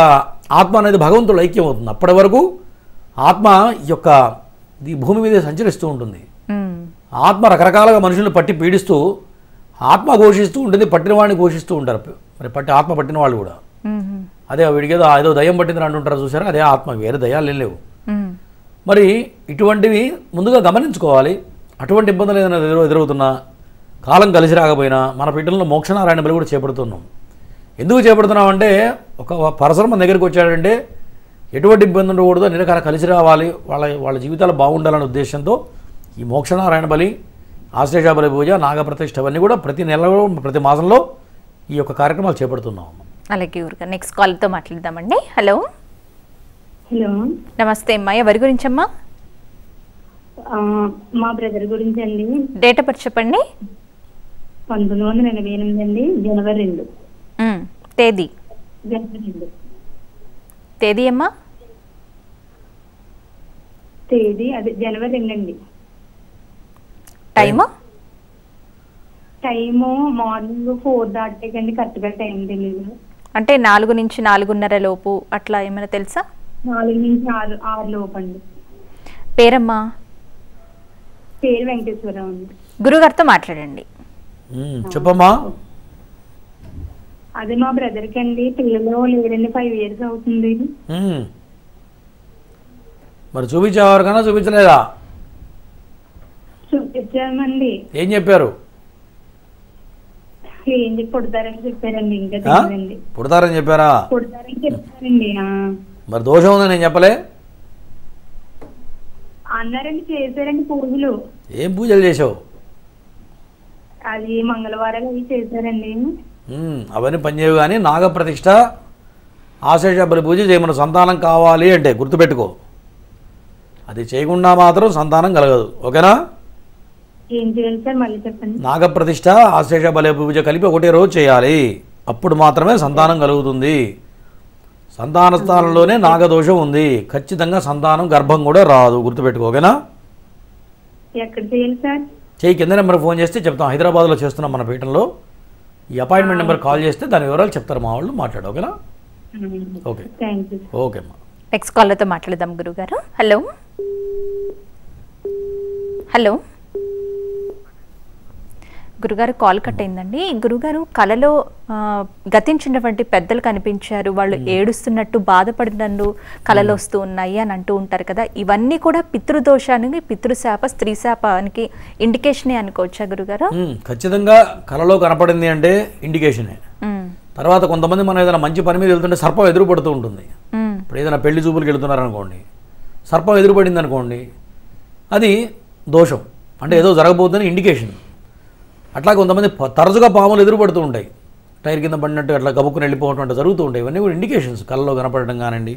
ఆత్మ అనేది భగవంతుడు ఐక్యం అవుతుంది. అప్పటి వరకు ఆత్మ ఈ భూమి మీద సంచరిస్తూ ఉంటుంది. ఆత్మ రకరకాలుగా మనుషులను పట్టి పీడిస్తూ ఆత్మ ఘోషిస్తూ ఉంటుంది, పట్టిన వాడిని ఘోషిస్తూ ఉంటారు. మరి ఆత్మ పట్టిన వాళ్ళు కూడా అదే వీడికేదో ఏదో దయ్యం పట్టిందని అంటుంటారు చూసారా, అదే ఆత్మ, వేరే దయ్యాలు లేవు. మరి ఇటువంటివి ముందుగా గమనించుకోవాలి. అటువంటి ఇబ్బందులు ఏదైనా ఎదురవుతున్నా, కాలం కలిసి రాకపోయినా మన పీఠంలో మోక్షనారాయణ బలి కూడా చేపడుతున్నాం. ఎందుకు చేపడుతున్నాం అంటే ఒక పరసరం మన దగ్గరికి వచ్చాడంటే ఎటువంటి ఇబ్బంది ఉండకూడదు, అన్ని రకాల కలిసి రావాలి, వాళ్ళ జీవితాలు బాగుండాలనే ఉద్దేశంతో ఈ మోక్షనారాయణ బలి, ఆశ్లేష బలి పూజ, నాగప్రతిష్ఠ అవన్నీ కూడా ప్రతి నెలలో ప్రతి మాసంలో ఈ యొక్క కార్యక్రమాలు చేపడుతున్నాం. అలాగే ఊరుగా నెక్స్ట్ కాల్తో మాట్లాడదామండి. హలో హలో, నమస్తే అమ్మా, ఎవరి గురించమ్మా? మా బ్రదర్ గురించి అండి. డేట్ ఆఫ్ బర్త్ చెప్పండి. 1988 అండి, జనవరి 2. తేదీ తేదీ అమ్మా? తేదీ అదే జనవరి 2 అండి. టైము మార్నింగ్ 4 దాటేకండి, కరెక్ట్గా టైం తెలియదు. అంటే 4 నుంచి 4:30 లోపు అట్లా ఏమైనా తెలుసా? 4 నుంచి 6 లోపు అండి. పేరమ్మా? పేరు వెంకటేశ్వరరావు అండి. గురుగారితో మాట్లాడండి. చెప్పమ్మా. అదే మా బ్రదర్కి అండి పిల్లలు లేదండి, 5 years అవుతుంది. మరి చూపించేవారు కన్నా చూపించలేదా? చూపించామండి. ఏం చెప్పారు? ఏం చెప్పి పుడతారని చెప్పారండి. ఇంకా తెలియదండి. పుడతారని చెప్పారా? పుడతారని చెప్పారండి. మరి దోషం ఉందని నేను చెప్పలే అన్నారండి. చేశారండి పూజలు. ఏం పూజలు చేసావు? అది మంగళవారాలు అవి చేశారండి. అవన్నీ పనిచేయవు. కానీ నాగప్రతిష్ఠ, ఆశ్లేష బలి పూజ చేయమని సంతానం కావాలి అంటే గుర్తుపెట్టుకో, అది చేయకుండా మాత్రం సంతానం కలగదు. ఓకేనా? ఏం చేయాలి సార్ మళ్ళీ చెప్పండి. నాగప్రతిష్ఠ, ఆశ్లేష బలి పూజ కలిపి ఒకటే రోజు చేయాలి. అప్పుడు మాత్రమే సంతానం కలుగుతుంది. సంతాన స్థానంలోనే నాగదోషం ఉంది. ఖచ్చితంగా సంతానం గర్భం కూడా రాదు. గుర్తుపెట్టుకో. ఓకేనా? ఎక్కడ చేయాలి సార్? చేయి కింద నెంబర్ ఫోన్ చేస్తే చెప్తాం. హైదరాబాద్లో చేస్తున్నాం మన పీఠంలో. ఈ అపాయింట్మెంట్ నెంబర్ కాల్ చేస్తే దాని వివరాలు చెప్తారు మా వాళ్ళు. మాట్లాడు. ఓకేనా? Okay, thank you. ఓకే అమ్మా. నెక్స్ట్ కాల్తో మాట్లాడదాం గురుగారు. హలో హలో గురుగారు, కాల్ కట్ అయిందండి. గురుగారు, కలలో గతించినటువంటి పెద్దలు కనిపించారు, వాళ్ళు ఏడుస్తున్నట్టు బాధపడినట్టు కళలు వస్తూ ఉన్నాయి అని అంటూ ఉంటారు కదా, ఇవన్నీ కూడా పితృదోషానికి, పితృశాప, స్త్రీశాపానికి ఇండికేషనే అనుకోవచ్చా గురుగారు? ఖచ్చితంగా కళలో కనపడింది అంటే ఇండికేషనే. తర్వాత కొంతమంది మనం ఏదైనా మంచి పని మీద వెళ్తుంటే సర్పం ఎదురుపడుతూ ఉంటుంది. ఇప్పుడు ఏదైనా పెళ్లి చూపులకు వెళ్తున్నారనుకోండి, సర్పం ఎదురుపడింది అనుకోండి, అది దోషం, అంటే ఏదో జరగబోతుందని ఇండికేషన్. అట్లా కొంతమంది తరచుగా పాములు ఎదురుపడుతూ ఉంటాయి, టైర్ కింద పడినట్టు అట్లా గబుక్కుని వెళ్ళిపోవటం అంటే జరుగుతూ ఉంటాయి. ఇవన్నీ కూడా ఇండికేషన్స్. కళ్ళలో కనపడటం కానివ్వండి,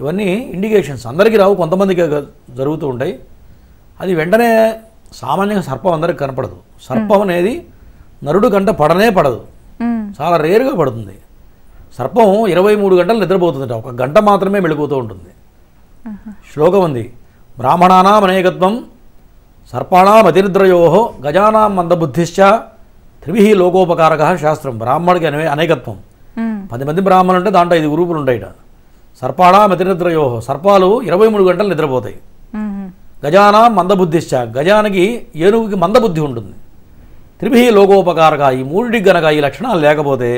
ఇవన్నీ ఇండికేషన్స్. అందరికీ రావు, కొంతమందికి జరుగుతూ ఉంటాయి. అది వెంటనే సామాన్యంగా సర్పం అందరికి కనపడదు. సర్పం అనేది నరుడు కంట పడనే పడదు, చాలా రేరుగా పడుతుంది. సర్పం 23 గంటలు నిద్రపోతుందట, 1 గంట మాత్రమే మెలుగుతూ ఉంటుంది. శ్లోకం ఉంది, బ్రాహ్మణానాం అనేకత్వం సర్పాణాం అతినిద్రయో గజానాం మందబుద్ధిశ్చ త్రిభిః లోకోపకారక శాస్త్రం. బ్రాహ్మణుడికి అనేకత్వం. 10 మంది బ్రాహ్మణులు అంటే దాంట్లో 5 గ్రూపులు ఉంటాయిట. సర్పాణాం అతినిద్రయో, సర్పాలు 23 గంటలు నిద్రపోతాయి. గజానా మందబుద్ధిశ్చ, గజానికి ఏనుగుకి మందబుద్ధి ఉంటుంది. త్రిభి లోకోపకారక, ఈ మూడికి గనక ఈ లక్షణాలు లేకపోతే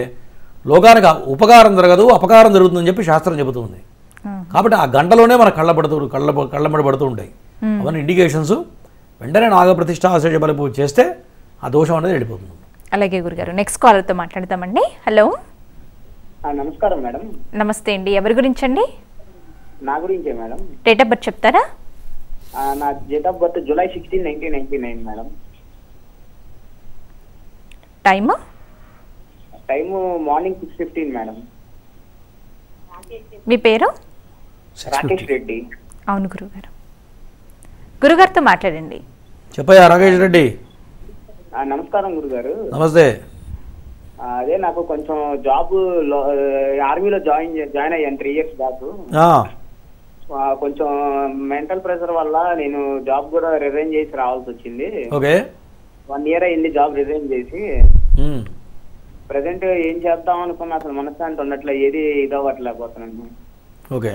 లోకానికి ఉపకారం జరగదు, అపకారం జరుగుతుందని చెప్పి శాస్త్రం చెబుతుంది. కాబట్టి ఆ గంటలోనే మన కళ్ళబడి పడుతూ ఉంటాయి. అవన్నీ ఇండికేషన్స్. వెంటనే నాగప్రతిష్ఠ ఆశేష బలి పూజ చేస్తే ఆ దోషం అనేది వెళ్ళిపోతుంది. అలాగే గురుగారు, నెక్స్ట్ కాలర్తో మాట్లాడతామండి. హలో, నమస్కారం మేడం. నమస్తే అండి. ఎవరి గురించి అండి? నా గురించే మేడం. డేట్ ఆఫ్ బర్త్ చెప్తారా? నా date of birth July 16, 1999 madam. Time morning 6:15 madam. మీ పేరు? రాకేష్ రెడ్డి. అవును గురుగారు. గురుగారితో మాట్లాడండి. చెప్పయ్యా రాకేష్ రెడ్డి. నమస్కారం గురుగారు. నమస్తే. అదే నాకు కొంచెం జాబ్ ఆర్మీలో జాయిన్ అయ్యాను 3 years బ్యాక్. కొంచెం మెంటల్ ప్రెషర్ వల్ల నేను జాబ్ కూడా రిజైన్ చేసి రావాల్సి వచ్చింది. ఓకే. 1 year అయింది జాబ్ రిజైన్ చేసి. ప్రెసెంట్ ఏం చేద్దాం అనుకున్నా అసలు మనశ్శాంతి ఉండట్లే, ఏది ఇదవ్వట్లేకపోతున్నాను. ఓకే.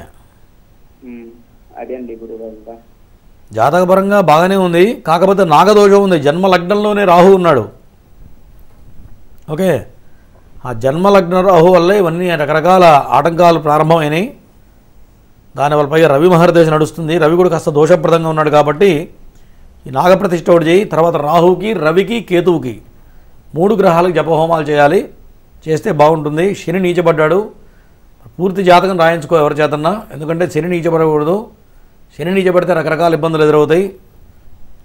అదే అండి గురుగారు. జాతకపరంగా బాగానే ఉంది, కాకపోతే నాగదోషం ఉంది. జన్మ లగ్నంలోనే రాహు ఉన్నాడు. ఓకే. ఆ జన్మ లగ్న రాహు వల్లే ఇవన్నీ రకరకాల ఆటంకాలు ప్రారంభమైనాయి. దానివల్ల పైగా రవి మహర్దశ నడుస్తుంది. రవి కూడా కాస్త దోషప్రదంగా ఉన్నాడు కాబట్టి ఈ నాగప్రతిష్ఠ ఒకటి చేయి. తర్వాత రాహుకి, రవికి, కేతువుకి 3 గ్రహాలకు జపహోమాలు చేయాలి. చేస్తే బాగుంటుంది. శని నీచబడ్డాడు. పూర్తి జాతకం రాయించుకో ఎవరి చేతన్నా, ఎందుకంటే శని నీచబడకూడదు. శని నీచబడితే రకరకాల ఇబ్బందులు ఎదురవుతాయి.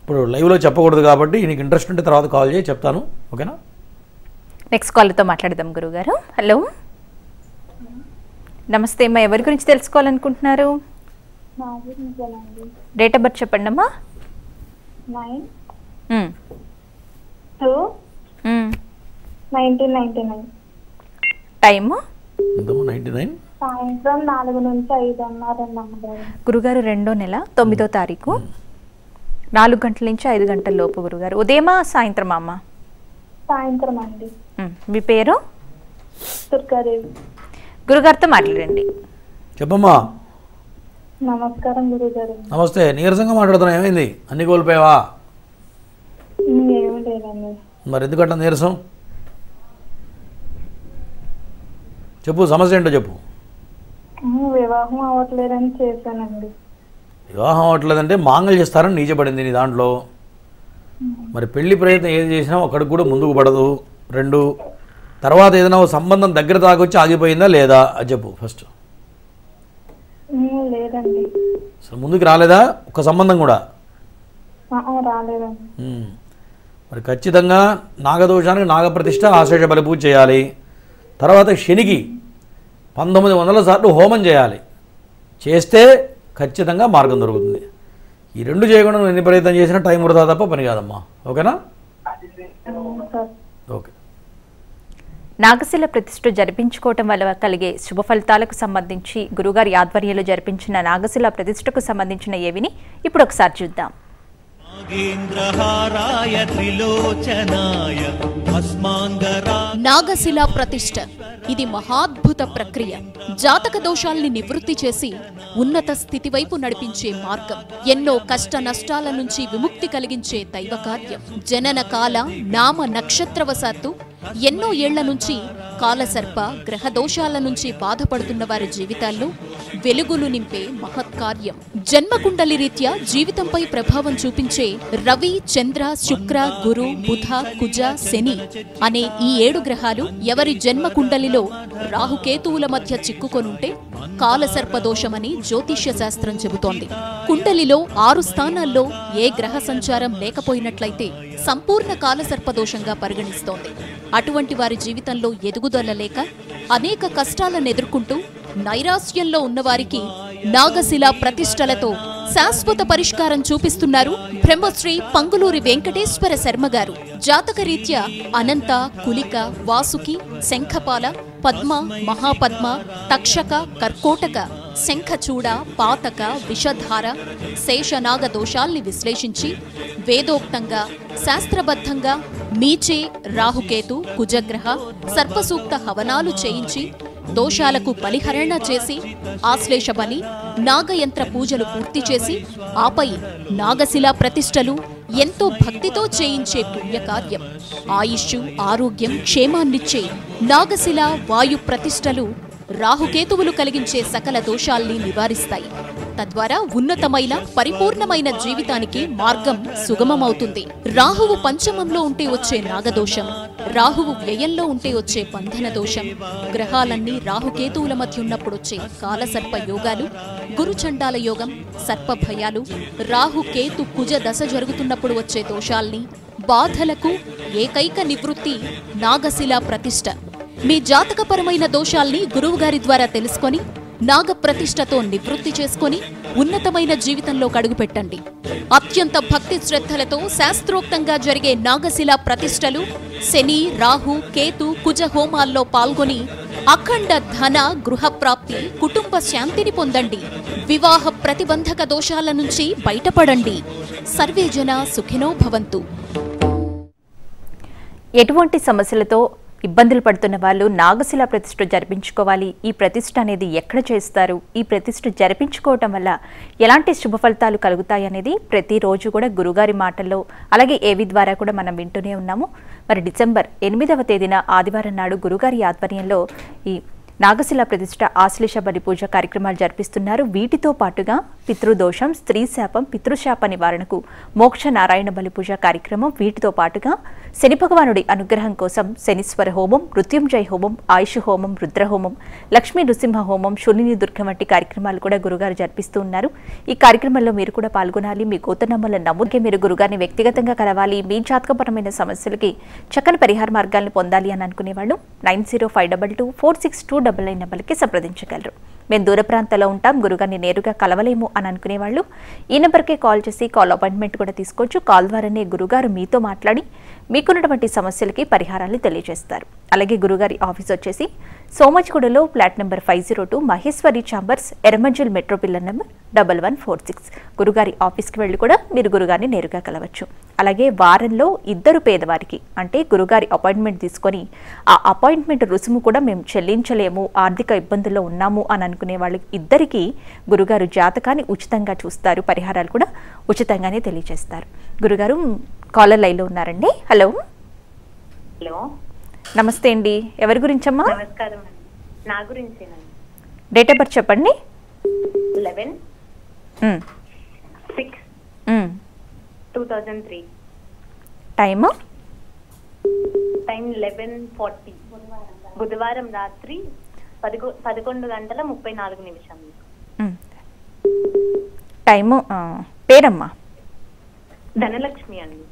ఇప్పుడు లైవ్లో చెప్పకూడదు కాబట్టి నీకు ఇంట్రెస్ట్ ఉంటే తర్వాత కాల్ చేసి చెప్తాను. ఓకేనా? నెక్స్ట్ కాల్తో మాట్లాడదాం గురుగారు. హలో, నమస్తే అమ్మా. ఎవరి గురించి తెలుసుకోవాలనుకుంటున్నారు? డేట్ ఆఫ్ బర్త్ చెప్పండి అమ్మా. 9/2/1999. టైము? 99. సాయంత్రం 4 నుంచి 5:30 గురుగారు 2వ నెల 9వ తారీఖు 4 గంటల నుంచి 5 గంటల లోపు. గురుగారు ఉదయమా సాయంత్రమా అమ్మ? సాయంత్రం అండి. మీ పేరు? దుర్గాదేవి. గురుగారితో మాట్లాడండి. చెప్పమ్మా. నమస్కారం గురుగారు. నమస్తే. నీరసంగా మాట్లాడుతున్నా, ఏమైంది? అన్ని కోల్పోయావా? ఏమి లేదండి. మరి ఎందుకంటే నీరసం? చెప్పు, సమస్య ఏంటో చెప్పు. వివాహం అవ్వట్లేదని చేశానండి. వివాహం అవ్వట్లేదంటే మాంగళ్య చేస్తారని నీచబడింది నీ దాంట్లో. మరి పెళ్లి ప్రయత్నం ఏది చేసినా అక్కడికి కూడా ముందుకు పడదు. 2 తర్వాత ఏదైనా సంబంధం దగ్గర దాకొచ్చి ఆగిపోయిందా లేదా అది చెప్పు ఫస్ట్. లేదండి. అసలు ముందుకు రాలేదా ఒక సంబంధం కూడా? రాలేదండి. మరి ఖచ్చితంగా నాగదోషానికి నాగప్రతిష్ఠ ఆశేష బలి పూజ చేయాలి. తర్వాత శనికి 1900 సార్లు హోమం చేయాలి. చేస్తే ఖచ్చితంగా మార్గం దొరుకుతుంది. ఈ 2 చేయకుండా నువ్వు ఎన్ని ప్రయత్నం చేసినా టైం వృధా తప్ప పని కాదమ్మా. ఓకేనా? ఓకే. నాగశిల ప్రతిష్ఠ జరిపించుకోవటం వల్ల కలిగే శుభ ఫలితాలకు సంబంధించి గురుగారి ఆధ్వర్యంలో జరిపించిన నాగశిల ప్రతిష్ఠకు సంబంధించిన ఏవిని ఇప్పుడు ఒకసారి చూద్దాం. నాగశిల ప్రతిష్ఠ ఇది మహాద్భుత ప్రక్రియ. జాతక దోషాల్ని నివృత్తి చేసి ఉన్నత స్థితి వైపు నడిపించే మార్గం. ఎన్నో కష్ట నష్టాల నుంచి విముక్తి కలిగించే దైవ కార్యం. జనన కాల నామ నక్షత్రవశాత్తు ఎన్నో ఏళ్ల నుంచి కాలసర్ప గ్రహ దోషాల నుంచి బాధపడుతున్న వారి జీవితాల్లో వెలుగులు నింపే మహత్కార్యం. జన్మకుండలి రీత్యా జీవితంపై ప్రభావం చూపించే రవి, చంద్ర, శుక్ర, గురు, బుధ, కుజ, శని అనే ఈ 7 గ్రహాలు ఎవరి జన్మకుండలిలో రాహుకేతువుల మధ్య చిక్కుకొనుంటే కాలసర్పదోషమని జ్యోతిష్య శాస్త్రం చెబుతోంది. కుండలిలో 6 స్థానాల్లో ఏ గ్రహ సంచారం లేకపోయినట్లయితే సంపూర్ణ కాలసర్పదోషంగా పరిగణిస్తోంది. అటువంటి వారి జీవితంలో ఎదుగుదల లేక అనేక కష్టాలను ఎదుర్కొంటూ నైరాశ్యంలో ఉన్నవారికి నాగశిల ప్రతిష్టలతో శాశ్వత పరిష్కారం చూపిస్తున్నారు బ్రహ్మశ్రీ పంగులూరి వెంకటేశ్వర శర్మ గారు. జాతకరీత్యా అనంత, కులిక, వాసుకి, శంఖపాల, పద్మ, మహాపద్మ, తక్షక, కర్కోటక, శంఖచూడ, పాతక, విషధార, శేషనాగ దోషాల్ని విశ్లేషించి వేదోక్తంగా శాస్త్రబద్ధంగా మీచే, రాహుకేతు, కుజగ్రహ, సర్పసూక్త హవనాలు చేయించి దోషాలకు బలిహరణ చేసి ఆశ్లేష బలి, నాగయంత్ర పూజలు పూర్తి చేసి ఆపై నాగశిలా ప్రతిష్టలు ఎంతో భక్తితో చేయించే పుణ్యకార్యం. ఆయుష్షు, ఆరోగ్యం, క్షేమాన్నిచ్చే నాగశిల వాయు ప్రతిష్టలు రాహుకేతువులు కలిగించే సకల దోషాల్ని నివారిస్తాయి. తద్వారా ఉన్నతమైన పరిపూర్ణమైన జీవితానికి మార్గం సుగమమవుతుంది. రాహువు పంచమంలో ఉంటే వచ్చే నాగదోషం, రాహువు వ్యయంలో ఉంటే వచ్చే బంధన దోషం, గ్రహాలన్నీ రాహుకేతువుల మధ్య ఉన్నప్పుడు వచ్చే కాలసర్ప యోగాలు, గురుచండాల యోగం, సర్పభయాలు, రాహుకేతు కుజ దశ జరుగుతున్నప్పుడు వచ్చే దోషాల్ని, బాధలకు ఏకైక నివృత్తి నాగశిలా ప్రతిష్ఠ. మీ జాతకపరమైన దోషాల్ని గురువుగారి ద్వారా తెలుసుకొని నాగప్రతిష్ఠతో నివృత్తి చేసుకొని ఉన్నతమైన జీవితంలో అడుగుపెట్టండి. అత్యంత భక్తి శ్రద్ధలతో శాస్త్రోక్తంగా జరిగే నాగశిలా ప్రతిష్టలు, శని, రాహు, కేతు, కుజ హోమాల్లో పాల్గొని అఖండ ధన, గృహప్రాప్తి, కుటుంబ శాంతిని పొందండి. వివాహ ప్రతిబంధక దోషాల నుంచి బయటపడండి. సర్వే జన సుఖినో భవంతు. ఎటువంటి సమస్యలతో ఇబ్బందులు పడుతున్న వాళ్ళు నాగశిలా ప్రతిష్ఠ జరిపించుకోవాలి? ఈ ప్రతిష్ఠ అనేది ఎక్కడ చేస్తారు? ఈ ప్రతిష్ఠ జరిపించుకోవటం వల్ల ఎలాంటి శుభ ఫలితాలు కలుగుతాయి అనేది ప్రతిరోజు కూడా గురుగారి మాటల్లో అలాగే ఏవి ద్వారా కూడా మనం వింటూనే ఉన్నాము. మరి డిసెంబర్ 8వ తేదీన ఆదివారం నాడు గురుగారి ఆధ్వర్యంలో ఈ నాగశిలా ప్రతిష్ఠ, ఆశ్లేష బలి పూజ కార్యక్రమాలు జరిపిస్తున్నారు. వీటితో పాటుగా పితృదోషం, స్త్రీ శాపం, పితృశాప నివారణకు మోక్ష నారాయణ బలి పూజ కార్యక్రమం, వీటితో పాటుగా శని భగవానుడి అనుగ్రహం కోసం శనీశ్వర హోమం, మృత్యుంజయ హోమం, ఆయుష్ హోమం, రుద్రహోమం, లక్ష్మీ నృసింహ హోమం, శూలిని దుర్గం వంటి కార్యక్రమాలు కూడా గురుగారు జరిపిస్తూ ఉన్నారు. ఈ కార్యక్రమంలో మీరు కూడా పాల్గొనాలి. మీ గోత్రనామాల నమోదుకే మీరు గురుగారిని వ్యక్తిగతంగా కలవాలి. మీ జాతకపరమైన సమస్యలకి చక్కని పరిహార మార్గాలను పొందాలి అని అనుకునే వాళ్ళు 9052246299 నెంబర్కి సంప్రదించగలరు. మేము దూర ప్రాంతాల్లో ఉంటాం, గురుగారిని నేరుగా కలవలేము అని అనుకునే వాళ్ళు ఈ నెంబర్కే కాల్ చేసి కాల్ అపాయింట్మెంట్ కూడా తీసుకోవచ్చు. కాల్ ద్వారానే గురుగారు మీతో మాట్లాడి మీకున్నటువంటి సమస్యలకి పరిహారాలు తెలియజేస్తారు. అలాగే గురుగారి ఆఫీస్ వచ్చేసి సోమజ్గూడలో flat number 502, Maheshwari chambers, Erramanzil metro pillar number 1146. గురుగారి ఆఫీస్కి వెళ్ళి కూడా మీరు గురుగారిని నేరుగా కలవచ్చు. అలాగే వారంలో 2 పేదవారికి అంటే గురుగారి అపాయింట్మెంట్ తీసుకొని ఆ అపాయింట్మెంట్ రుసుము కూడా మేము చెల్లించలేము, ఆర్థిక ఇబ్బందుల్లో ఉన్నాము అని అనుకునే వాళ్ళకి ఇద్దరికీ గురుగారు జాతకాన్ని ఉచితంగా చూస్తారు. పరిహారాలు కూడా ఉచితంగానే తెలియజేస్తారు. గురుగారు కాలర్ లైన్లో ఉన్నారండి. హలో. హలో, నమస్తే అండి. ఎవరి గురించమ్మా? నమస్కారం అండి. నా గురించేనండి. డేట్ ఆఫ్ బర్త్ చెప్పండి. 11/6/2003. టైము? టైం 11:40. బుధవారం రాత్రి 11:34. టైము? పేరమ్మా? ధనలక్ష్మి అండి.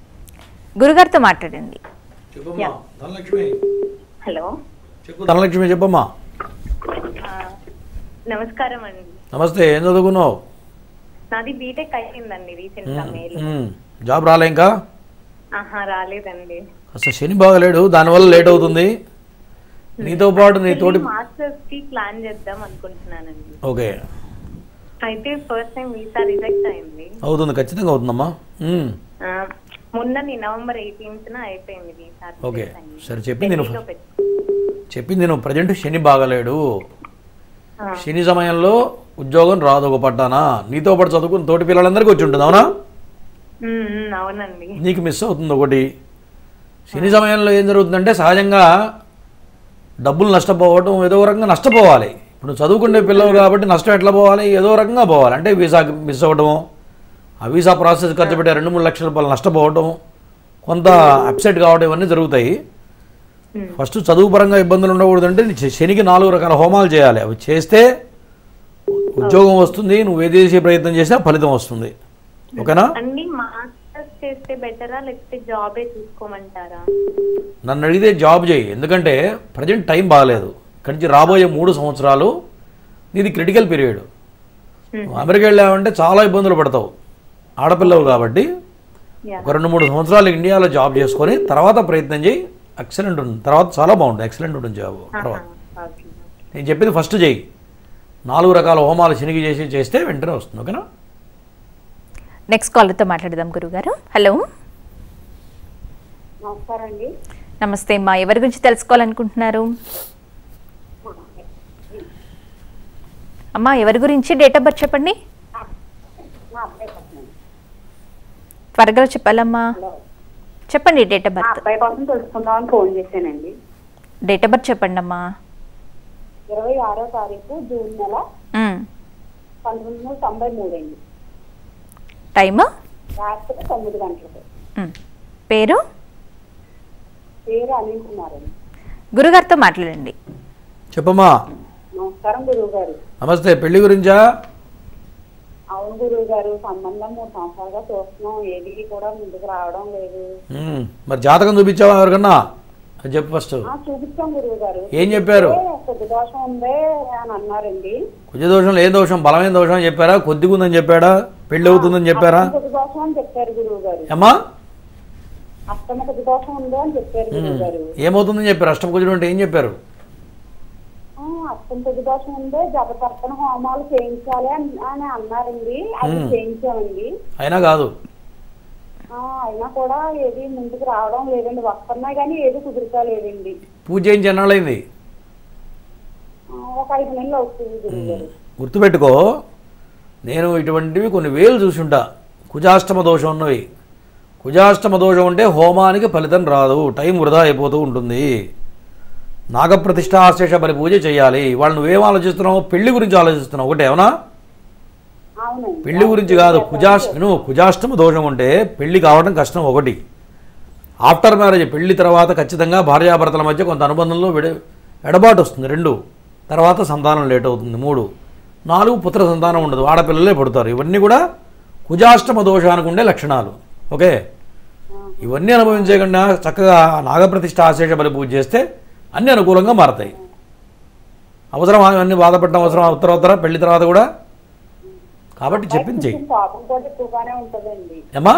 గురుగారితో మాట్లాడండి. హలో. ధనలక్ష్మి చెప్పమ్మా. నమస్కారం అండి. నమస్తే. ఏం చదువుకున్నావు? నాది బీటెక్ అయిందండి రీసెంట్ గా. జాబ్ రాలే ఇంకా? రాలేదండి. అసలు శని బాగలేడు, దానివల్ల లేట్ అవుతుంది. నీతో పాటు నీ తోటి మాస్టర్స్ కి ప్లాన్ చేద్దాం అనుకుంటున్నానండి. ఓకే. అయితే ఫస్ట్ టైం వీసా రిజెక్ట్ అయింది. అవుతుంది, ఖచ్చితంగా అవుతుందమ్మా. మొన్న నవంబర్ 18న అయిపోయింది వీసా. ఓకే సరే, చెప్పింది నేను ప్రజెంట్ శని బాగలేడు. శని సమయంలో ఉద్యోగం రాదు ఒక పట్టానా. నీతో పాటు చదువుకుని తోటి పిల్లలందరికీ వచ్చి ఉంటుంది, అవునా? అవునండి. నీకు మిస్ అవుతుంది ఒకటి. శని సమయంలో ఏం జరుగుతుందంటే సహజంగా డబ్బులు నష్టపోవడం, ఏదో రకంగా నష్టపోవాలి. ఇప్పుడు చదువుకునే పిల్లలు కాబట్టి నష్టం ఎట్లా పోవాలి? ఏదో రకంగా పోవాలి. అంటే వీసాకి మిస్ అవ్వడము, ఆ వీసా ప్రాసెస్ ఖర్చు పెట్టే 2-3 లక్షల రూపాయలు నష్టపోవడం, కొంత అప్సెట్ కావడం, ఇవన్నీ జరుగుతాయి. ఫస్ట్ చదువు పరంగా ఇబ్బందులు ఉండకూడదంటే శనికి 4 రకాల హోమాలు చేయాలి. అవి చేస్తే ఉద్యోగం వస్తుంది, నువ్వు ఏది చేసే ప్రయత్నం చేసినా ఫలితం వస్తుంది. ఓకేనా? చేస్తే బెటరా లేకపోతే జాబే చూసుకోమంటారా? నన్ను అడిగితే జాబ్ చేయి. ఎందుకంటే ప్రజెంట్ టైం బాగాలేదు. ఇక్కడి నుంచి రాబోయే 3 సంవత్సరాలు నీది క్రిటికల్ పీరియడ్. అమెరికా వెళ్ళావంటే చాలా ఇబ్బందులు పడతావు, ఆడపిల్లవు కాబట్టి. ఒక 2-3 సంవత్సరాలు ఇండియాలో జాబ్ చేసుకొని తర్వాత ప్రయత్నం చేయి. ఎక్సలెంట్ ఉంటుంది, తర్వాత చాలా బాగుంటుంది, ఎక్సలెంట్ ఉంటుంది జాబ్. తర్వాత నేను చెప్పింది ఫస్ట్ చేయి. 4 రకాల హోమాలు శనికి చేస్తే వెంటనే వస్తుంది. ఓకేనా? నెక్స్ట్ కాలర్తో మాట్లాడదాం గురుగారు. హలో. నమస్కారం అండి. నమస్తే అమ్మా. ఎవరి గురించి తెలుసుకోవాలనుకుంటున్నారు? అమ్మా ఎవరి గురించి డేట్ ఆఫ్ బర్త్ చెప్పండి, త్వరగా చెప్పాలమ్మా. చెప్పండి డేట్ ఆఫ్ బర్త్. అబ్బాయి కోసం తెలుసుకుందామని ఫోన్ చేశానండి. డేట్ ఆఫ్ బర్త్ చెప్పండి అమ్మా. 26వ తారీఖు జూన్ నెల 1993 అండి. టైమ్ రాత్రి 9 గంటలకు. పేరు అనిల్ కుమార్ అండి. గురుగారితో మాట్లాడండి. చెప్పమ్మా. నమస్కారం గురువు గారు. నమస్తే. పెళ్లి గురించా? అవును గురువు గారు, సంబంధం 3 సంవత్సరాలుగా చూస్తున్నాం, ఏది కూడా ముందుకు రావడం లేదు. మరి జాతకం చూపించావా ఎవరికన్నా? అది చెప్పు ఫస్ట్. చూపించాం గురువు గారు. ఏం చెప్పారు? కొద్ది దోషం ఉంది అని అన్నారండి. కొద్ది దోషం, ఏం దోషం? బలమైన దోషం అని చెప్పారా? కొద్దిగా ఉందని చెప్పాడా? పెళ్లి అవుతుందని చెప్పారా? కొద్ది దోషం అని చెప్పారు గురువు గారు. అమ్మా అష్టమ కొద్ది దోషం ఉంది అని చెప్పారు గురువు గారు. ఏమవుతుందని చెప్పారు? అష్టమ కుజుడు అంటే ఏం చెప్పారు? అష్టమ కొద్ది దోషం ఉంది, జపతర్పణ హోమాలు చేయించాలి అని అన్నారండి. అది చేయించామండి. అయినా కాదు. అయినా కూడా ఏది ముందుకు రావడం లేదండి. వస్తున్నాయి కానీ ఏది కుదురుతా లేదండి. పూజ చేయించి ఎన్నాళ్ళైంది? ఒక 5 నెలలు అవుతుంది గురువు గారు. గుర్తుపెట్టుకో, నేను ఇటువంటివి కొన్ని వేలు చూసుంటా. కుజాష్టమ దోషం ఉన్నవి. కుజాష్టమ దోషం ఉంటే హోమానికి ఫలితం రాదు, టైం వృధా అయిపోతూ ఉంటుంది. నాగప్రతిష్ఠ ఆశేష బలి పూజ చేయాలి. వాళ్ళు నువ్వేం ఆలోచిస్తున్నావు? పెళ్లి గురించి ఆలోచిస్తున్నావు. ఒకటి ఏమన్నా? పెళ్లి గురించి కాదు. కుజాష్టమ దోషం ఉంటే పెళ్లి కావడం కష్టం. ఒకటి, ఆఫ్టర్ మ్యారేజ్ పెళ్లి తర్వాత ఖచ్చితంగా భార్యాభర్తల మధ్య కొంత అనుబంధంలో ఎడబాటు వస్తుంది. 2, తర్వాత సంతానం లేట్ అవుతుంది. 3, 4 పుత్ర సంతానం ఉండదు, ఆడపిల్లలే పుడతారు. ఇవన్నీ కూడా కుజాష్టమ దోషానికి ఉండే లక్షణాలు. ఓకే, ఇవన్నీ అనుభవించకుండా చక్కగా నాగప్రతిష్ఠ ఆశేష బలి పూజ చేస్తే అన్నీ అనుకూలంగా మారతాయి. అవసరం అన్నీ బాధపడడం అవసరం ఉత్తర పెళ్లి తర్వాత కూడా. కాబట్టి చెప్పింది చెయ్యి. కోపం కూడా ఎక్కువగానే ఉంటదండి. ఏమా?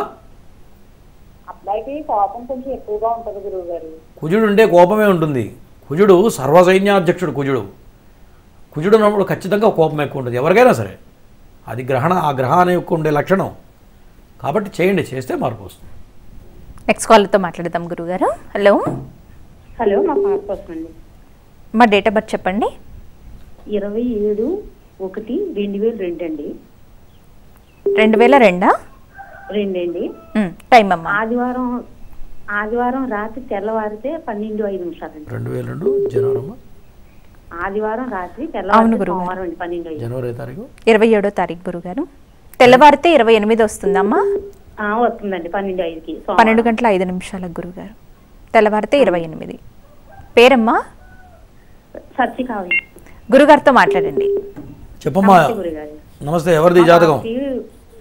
అబ్బాయికి కోపం కొంచెం ఎక్కువగా ఉంటది గురువు గారు. కుజుడు ఉంటే కోపమే ఉంటుంది. కుజుడు సర్వసైన్యాధ్యక్షుడు. కుజుడు ఉన్నప్పుడు ఖచ్చితంగా కోపం ఎక్కువ ఉంటుంది ఎవరికైనా సరే. అది ఆ గ్రహాన్ని యొక్క ఉండే లక్షణం. కాబట్టి చేయండి, చేస్తే మార్పు వస్తుంది. నెక్స్ట్ కాల్తో మాట్లాడదాం గురుగారు. హలో. హలో, మా పాప వస్తుంది. మా డేట్ ఆఫ్ బర్త్ చెప్పండి. 27/1/2002 అండి. 2002? 2 అండి. టైం అమ్మా? ఆదివారం రాత్రి తెల్లవారితే 12:05 అండి. 2002 జనవరి. ఆదివారం రాత్రి తెల్లవారితే సోమవారం అండి 12:05. జనవరి తారీఖు 27వ తారీఖు గురుగారు. తెల్లవారితే 28 వస్తుందమ్మా? వస్తుందండి 12:05కి. 12:05 గురుగారు. తెల్లవారితే 28. పేరమ్మా? సత్యకావి. గురుగారితో మాట్లాడండి. చెప్పమ్మా. నమస్తే. ఎవరిది జాతకం?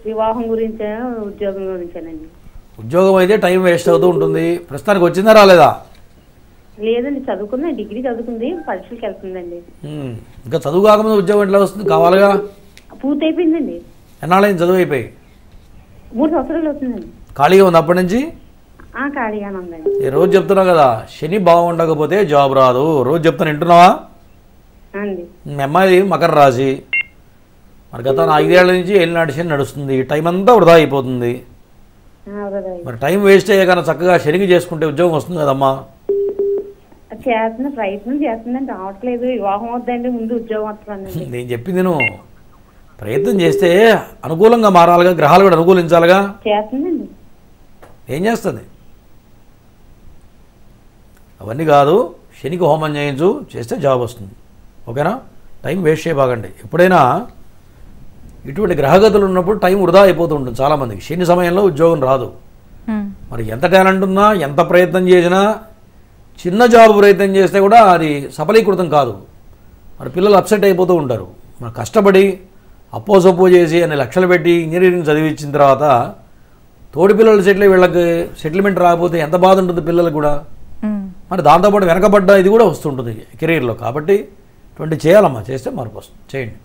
వివాహం గురించే, ఉద్యోగం గురించేనండి. ఉద్యోగం అయితే టైం వేస్ట్ అవుతూ ఉంటుంది. ప్రస్తుతానికి వచ్చిందా రాలేదా? లేదండి, చదువుకుందా, డిగ్రీ చదువుకుంది, పరీక్షలకు వెళ్తుందండి. ఇంకా చదువు కాకముందు ఉద్యోగం ఎట్లా వస్తుంది? కావాలిగా. పూర్తి అయిపోయిందండి. ఎన్నాళ్ళైంది చదువు అయిపోయి? 3 సంవత్సరాలు అవుతుందండి. ఖాళీగా ఉంది అప్పటి నుంచి? ఖాళీగానే ఉందండి. ఈ రోజు చెప్తున్నా కదా, శని బాగుండకపోతే జాబ్ రాదు. రోజు చెప్తాను, వింటున్నావా? మీ అమ్మాయి మకర రాశి. మరి గత 5 ఏళ్ల నుంచి ఏలినాటి శని నడుస్తుంది. టైం అంతా వృధా అయిపోతుంది. మరి టైం వేస్ట్ అయ్యే కన్నా చక్కగా శనికి చేసుకుంటే ఉద్యోగం వస్తుంది కదమ్మా. ప్రయత్నం చేస్తుందండి, రావట్లేదు. వివాహం అవుతుందండి, ముందు ఉద్యోగం వస్తుందండి. నేను చెప్పింది నువ్వు ప్రయత్నం చేస్తే అనుకూలంగా మారాలిగా, గ్రహాలు కూడా అనుకూలించాలిగా. చేస్తుందండి. ఏం చేస్తుంది? అవన్నీ కాదు, శనికి హోమం చేస్తే జాబ్ వస్తుంది. ఓకేనా? టైం వేస్ట్ చేయబాగండి. ఎప్పుడైనా ఇటువంటి గ్రహగతులు ఉన్నప్పుడు టైం వృధా అయిపోతూ ఉంటుంది చాలామందికి. శని సమయంలో ఉద్యోగం రాదు. మరి ఎంత టాలెంట్ ఉన్నా, ఎంత ప్రయత్నం చేసినా, చిన్న జాబ్ ప్రయత్నం చేస్తే కూడా అది సఫలీకృతం కాదు. మరి పిల్లలు అప్సెట్ అయిపోతూ ఉంటారు. మరి కష్టపడి అప్పో చేసి అన్ని లక్షలు పెట్టి ఇంజనీరింగ్ చదివించిన తర్వాత తోడి పిల్లలు వీళ్ళకి సెటిల్మెంట్ రాకపోతే ఎంత బాధ ఉంటుంది పిల్లలకు కూడా. మరి దాంతోపాటు వెనకబడ్డ ఇది కూడా వస్తుంటుంది కెరీర్లో. కాబట్టి ఇటువంటి చేయాలమ్మా, చేస్తే మార్పు వస్తుంది. చేయండి.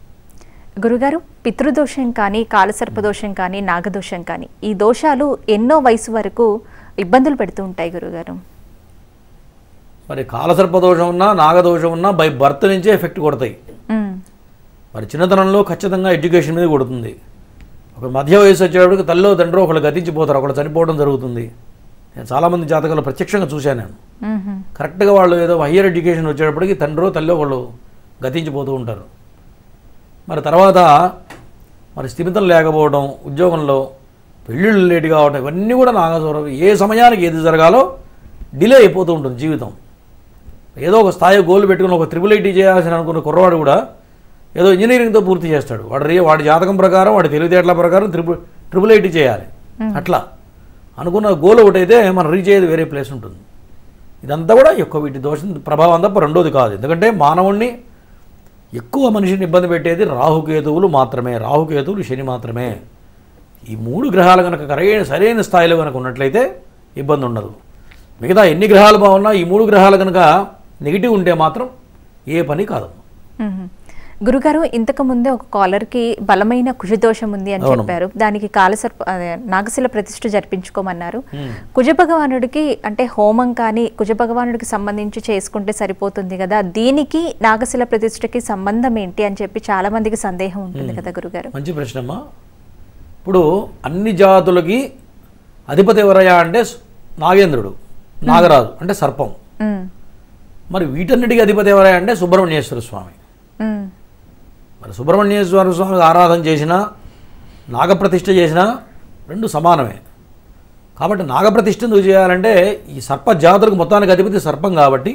గురుగారు, పితృదోషం కానీ, కాలసర్పదోషం కానీ, నాగదోషం కానీ, ఈ దోషాలు ఎన్నో వయసు వరకు ఇబ్బందులు పెడుతూ ఉంటాయి గురుగారు. మరి కాలసర్పదోషం ఉన్నా, నాగదోషం ఉన్నా బై బర్త్ నుంచే ఎఫెక్ట్ కొడతాయి. మరి చిన్నతనంలో ఖచ్చితంగా ఎడ్యుకేషన్ మీద కొడుతుంది. ఒక మధ్య వయసు వచ్చేటప్పటికి తల్లిలో తండ్రి ఒకళ్ళు గతించిపోతారు, ఒకళ్ళు చనిపోవడం జరుగుతుంది. నేను చాలామంది జాతకాలు ప్రత్యక్షంగా చూశాను నేను. కరెక్ట్గా వాళ్ళు ఏదో హయ్యర్ ఎడ్యుకేషన్ వచ్చేటప్పటికి తండ్రో తల్లి ఒకళ్ళు గతించిపోతూ ఉంటారు. మరి తర్వాత మరి స్థిమితం లేకపోవడం, ఉద్యోగంలో పెళ్ళిళ్ళు లేట్ కావడం, ఇవన్నీ కూడా నాగస్వరం. ఏ సమయానికి ఏది జరగాలో డిలే అయిపోతూ ఉంటుంది జీవితం. ఏదో ఒక స్థాయి గోల్ పెట్టుకుని ఒక IIIT చేయాల్సిన అనుకున్న కుర్రవాడు కూడా ఏదో ఇంజనీరింగ్తో పూర్తి చేస్తాడు. వాడి జాతకం ప్రకారం, వాడి తెలివితేటల ప్రకారం IIIT చేయాలి. అట్లా అనుకున్న గోల్ ఒకటైతే మనం రీచ్ అయ్యేది వేరే ప్లేస్ ఉంటుంది. ఇదంతా కూడా ఎక్కువ వీటి దోషం ప్రభావం తప్ప రెండోది కాదు. ఎందుకంటే మానవుణ్ణి ఎక్కువ మనిషిని ఇబ్బంది పెట్టేది రాహుకేతువులు మాత్రమే, రాహుకేతువులు శని మాత్రమే. ఈ 3 గ్రహాలు కనుక సరైన స్థాయిలో కనుక ఉన్నట్లయితే ఇబ్బంది ఉండదు. మిగతా ఎన్ని గ్రహాలు బాగున్నా ఈ 3 గ్రహాలు కనుక నెగిటివ్ ఉంటే మాత్రం ఏ పని కాదు. గురుగారు, ఇంతకు ముందే ఒక కాలర్కి బలమైన కుజదోషం ఉంది అని చెప్పారు. దానికి నాగశిల ప్రతిష్ఠ జరిపించుకోమన్నారు. కుజ భగవానుడికి అంటే హోమం కానీ కుజ భగవానుడికి సంబంధించి చేసుకుంటే సరిపోతుంది కదా, దీనికి నాగశిల ప్రతిష్ఠకి సంబంధం ఏంటి అని చెప్పి చాలా మందికి సందేహం ఉంటుంది కదా గురుగారు. మంచి ప్రశ్నమ్మా. ఇప్పుడు అన్ని జాతులకి అధిపతి ఎవరయ్యా అంటే నాగేంద్రుడు, నాగరాజు అంటే సర్పం. మరి వీటన్నిటికీ అధిపతి ఎవరయ్యా అంటే సుబ్రహ్మణ్యేశ్వర స్వామి. మరి సుబ్రహ్మణ్యేశ్వర స్వామికి ఆరాధన చేసినా నాగప్రతిష్ఠ చేసినా రెండు సమానమే. కాబట్టి నాగప్రతిష్ఠ ఎందుకు చేయాలంటే ఈ సర్ప జాతులకు మొత్తానికి అధిపతి సర్పం కాబట్టి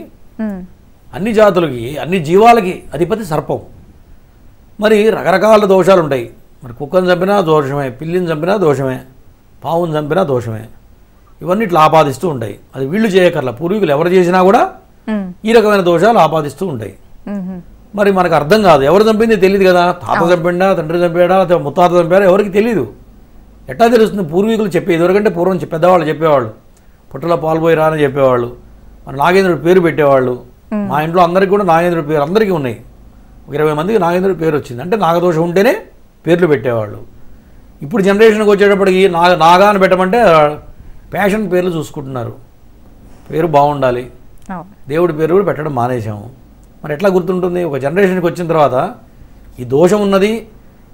అన్ని జాతులకి అన్ని జీవాలకి అధిపతి సర్పం. మరి రకరకాల దోషాలు ఉంటాయి. మరి కుక్కను చంపినా దోషమే, పిల్లిని చంపినా దోషమే, పావును చంపినా దోషమే. ఇవన్నీ ఇట్లా ఆపాదిస్తూ ఉంటాయి. అది వీళ్ళు చేయకర్లా, పూర్వీకులు ఎవరు చేసినా కూడా ఈ రకమైన దోషాలు ఆపాదిస్తూ ఉంటాయి. మరి మనకు అర్థం కాదు, ఎవరు చంపింది తెలియదు కదా. తాత చంపిండా, తండ్రి చంపాడా, లేకపోతే ముత్తాత చంపాడా ఎవరికి తెలియదు. ఎట్లా తెలుస్తుంది? పూర్వీకులు చెప్పేది. ఎవరికంటే పూర్వం పెద్దవాళ్ళు చెప్పేవాళ్ళు, పుట్టలో పాలు పోయి రాని చెప్పేవాళ్ళు. మరి నాగేంద్రుడి పేరు పెట్టేవాళ్ళు. మా ఇంట్లో అందరికీ కూడా నాగేంద్రుడి పేరు అందరికీ ఉన్నాయి. 20 మందికి నాగేంద్రుడి పేరు వచ్చింది అంటే నాగదోషం ఉంటేనే పేర్లు పెట్టేవాళ్ళు. ఇప్పుడు జనరేషన్కి వచ్చేటప్పటికి నాగాన్ని పెట్టమంటే ప్యాషన్ పేర్లు చూసుకుంటున్నారు. పేరు బాగుండాలి, దేవుడి పేరు కూడా పెట్టడం మానేశాము. మరి ఎట్లా గుర్తుంటుంది? ఒక జనరేషన్కి వచ్చిన తర్వాత ఈ దోషం ఉన్నది,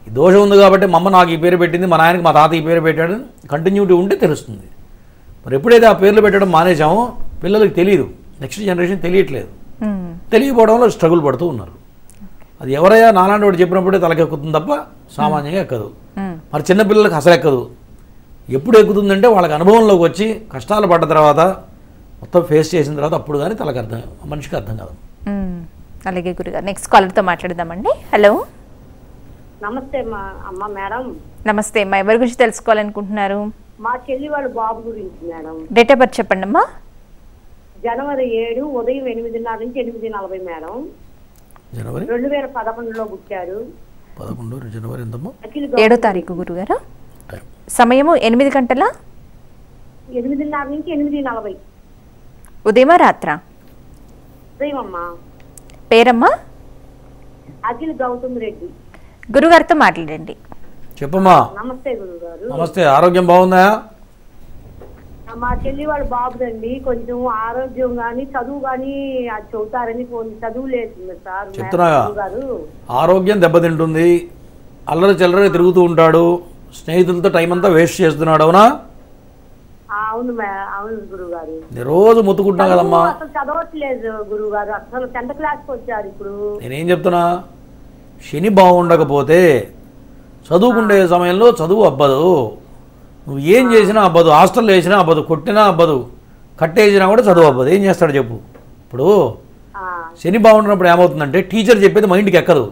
ఈ దోషం ఉంది కాబట్టి మా అమ్మ నాకు ఈ పేరు పెట్టింది, మా నాయనకి మా తాత ఈ పేరు పెట్టాడు, కంటిన్యూటీ ఉంటే తెలుస్తుంది. మరి ఎప్పుడైతే ఆ పేర్లు పెట్టడం మానేశామో పిల్లలకి తెలియదు, నెక్స్ట్ జనరేషన్ తెలియట్లేదు. తెలియకపోవడంలో స్ట్రగుల్ పడుతూ ఉన్నారు. అది ఎవరైనా నాలాంటి వాడు చెప్పినప్పుడే తలకెక్కుతుంది తప్ప సామాన్యంగా ఎక్కదు. మరి చిన్నపిల్లలకి అసలు ఎక్కదు. ఎప్పుడు ఎక్కుతుందంటే వాళ్ళకి అనుభవంలోకి వచ్చి కష్టాలు పడ్డ తర్వాత మొత్తం ఫేస్ చేసిన తర్వాత అప్పుడు కానీ తలకు అర్థం, మనిషికి అర్థం కాదు. అలాగే గురుగారు, నెక్స్ట్ కాలర్తో మాట్లాడదామండి. హలో, నమస్తే అమ్మ. మేడం నమస్తే అమ్మా. ఎవరి గురించి తెలుసుకోవాలనుకుంటున్నారు? మా చెల్లి వాళ్ళ బాబు గురించి మేడం. డేట్ ఆఫ్ బర్త్ చెప్పండి అమ్మా. జనవరి 7 ఉదయం 8:30 నుంచి 8:40 మేడం. జనవరి 2011లో పుట్టారు. 11 జనవరి ఎంతమ్మా? 7వ తారీఖు గురుగారు. సమయము 8 గంటల 8:30 నుంచి 8:40. ఉదయమా రాత్రా? ఉదయం అమ్మా. పేరమ్మా? అఖిల్ గౌతమ్ రెడ్డి. గురుగారితో మాట్లాడండి. చెప్పమ్మా. నమస్తే గురుగారు. నమస్తే. ఆరోగ్యం బాగుందా? మా చెల్లి వాళ్ళ బాబుదండి, కొంచెం ఆరోగ్యం కానీ చదువు కానీ అది చదువుతారని చదువు లేదు సార్. చెప్తున్నాగా, ఆరోగ్యం దెబ్బతింటుంది, అల్లరి చిల్లర తిరుగుతూ ఉంటాడు, స్నేహితులతో టైం అంతా వేస్ట్ చేస్తున్నాడు. అవునా? అవును అవును గురుగారు. రోజు ముత్తుకుంటున్నా కదమ్మా. అసలు చదవట్లేదు గురుగారు, అసలు 10th క్లాస్కి వచ్చారు ఇప్పుడు. నేనేం చెప్తున్నా, శని బాగుండకపోతే చదువుకునే సమయంలో చదువు అబ్బదు. నువ్వు ఏం చేసినా అబ్బదు, హాస్టల్లో వేసినా అబ్బదు, కొట్టినా అబ్బదు, కట్టేసినా కూడా చదువు అబ్బదు. ఏం చేస్తాడు చెప్పు? ఇప్పుడు శని బాగుంటున్నప్పుడు ఏమవుతుందంటే టీచర్ చెప్పేది మైండ్కి ఎక్కదు.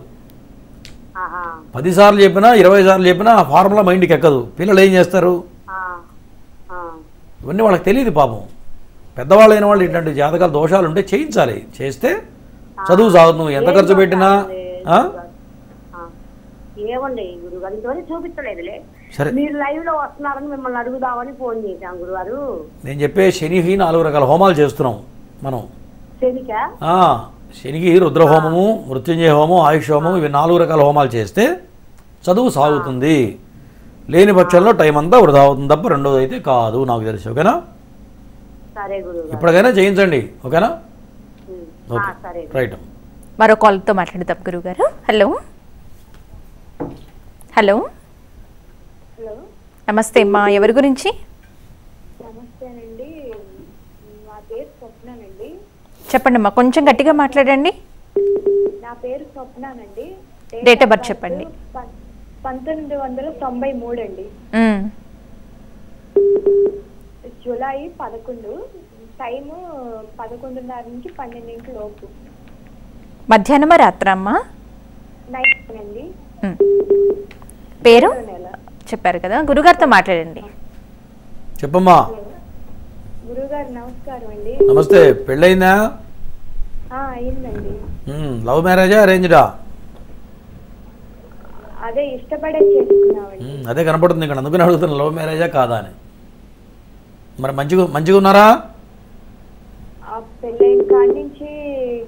10 సార్లు చెప్పినా 20 సార్లు చెప్పినా ఆ ఫార్ములా మైండ్కి ఎక్కదు. పిల్లలు ఏం చేస్తారు? ఇవన్నీ వాళ్ళకి తెలియదు పాపం. పెద్దవాళ్ళు అయిన వాళ్ళు ఇట్లాంటి జాతకాల దోషాలు ఉంటే చేయించాలి. చేస్తే చదువు సాగుతుంది. నువ్వు ఎంత ఖర్చు పెట్టినా. ఏమండి గురుగారు, ఇంతవరకు చూపించలేదులే. సరే, మీరు లైవ్ లో వస్తున్నారని మిమ్మల్ని అడుగుదామని ఫోన్ చేశాం గురుగారు. నేను చెప్పే శనికి 4 రకాల హోమాలు చేస్తున్నాం మనం. శనికి రుద్రహోమము, మృత్యుంజయ హోమం, ఆయుష్ హోమం, ఇవి 4 రకాల హోమాలు చేస్తే చదువు సాగుతుంది. లేని పక్షంలో టైం అంతా వృధా అవుతుంది తప్ప రెండోది అయితే కాదు, నాకు తెలిసి. ఓకేనా? ఇప్పటికైనా చేయించండి. ఓకేనా? Okay, right. మరో కాల్తో మాట్లాడదాం గురుగారు. హలో హలో నమస్తే అమ్మా. ఎవరి గురించి? నమస్తేనండి, నా పేరు స్వప్ననండి. చెప్పండి అమ్మా, కొంచెం గట్టిగా మాట్లాడండి. నా పేరు స్వప్నానండి. డేట్ ఆఫ్ బర్త్ చెప్పండి. 1993 అండి. జూలై 11, టైము 11:30 నుంచి 12 లోపు. మధ్యాహ్నమా రాత్రమ్మా? నైట్ అండి. పేరు చెప్పారు కదా, గురుగారితో మాట్లాడండి. చెప్పమ్మా. గురుగారు నమస్కారం అండి. నమస్తే. పెళ్ళయిందా? అయిందండి. లవ్ మ్యారేజా అరేంజ్డా? అదే ఇష్టపడే చేసుకున్నామండి. అదే కనపడుతుంది ఇక్కడ, అందుకని అడుగుతున్నా లవ్ మ్యారేజా కాదా అని. మరి మంచిగా ఉన్నారా? పెళ్ళైన కాడి నుంచి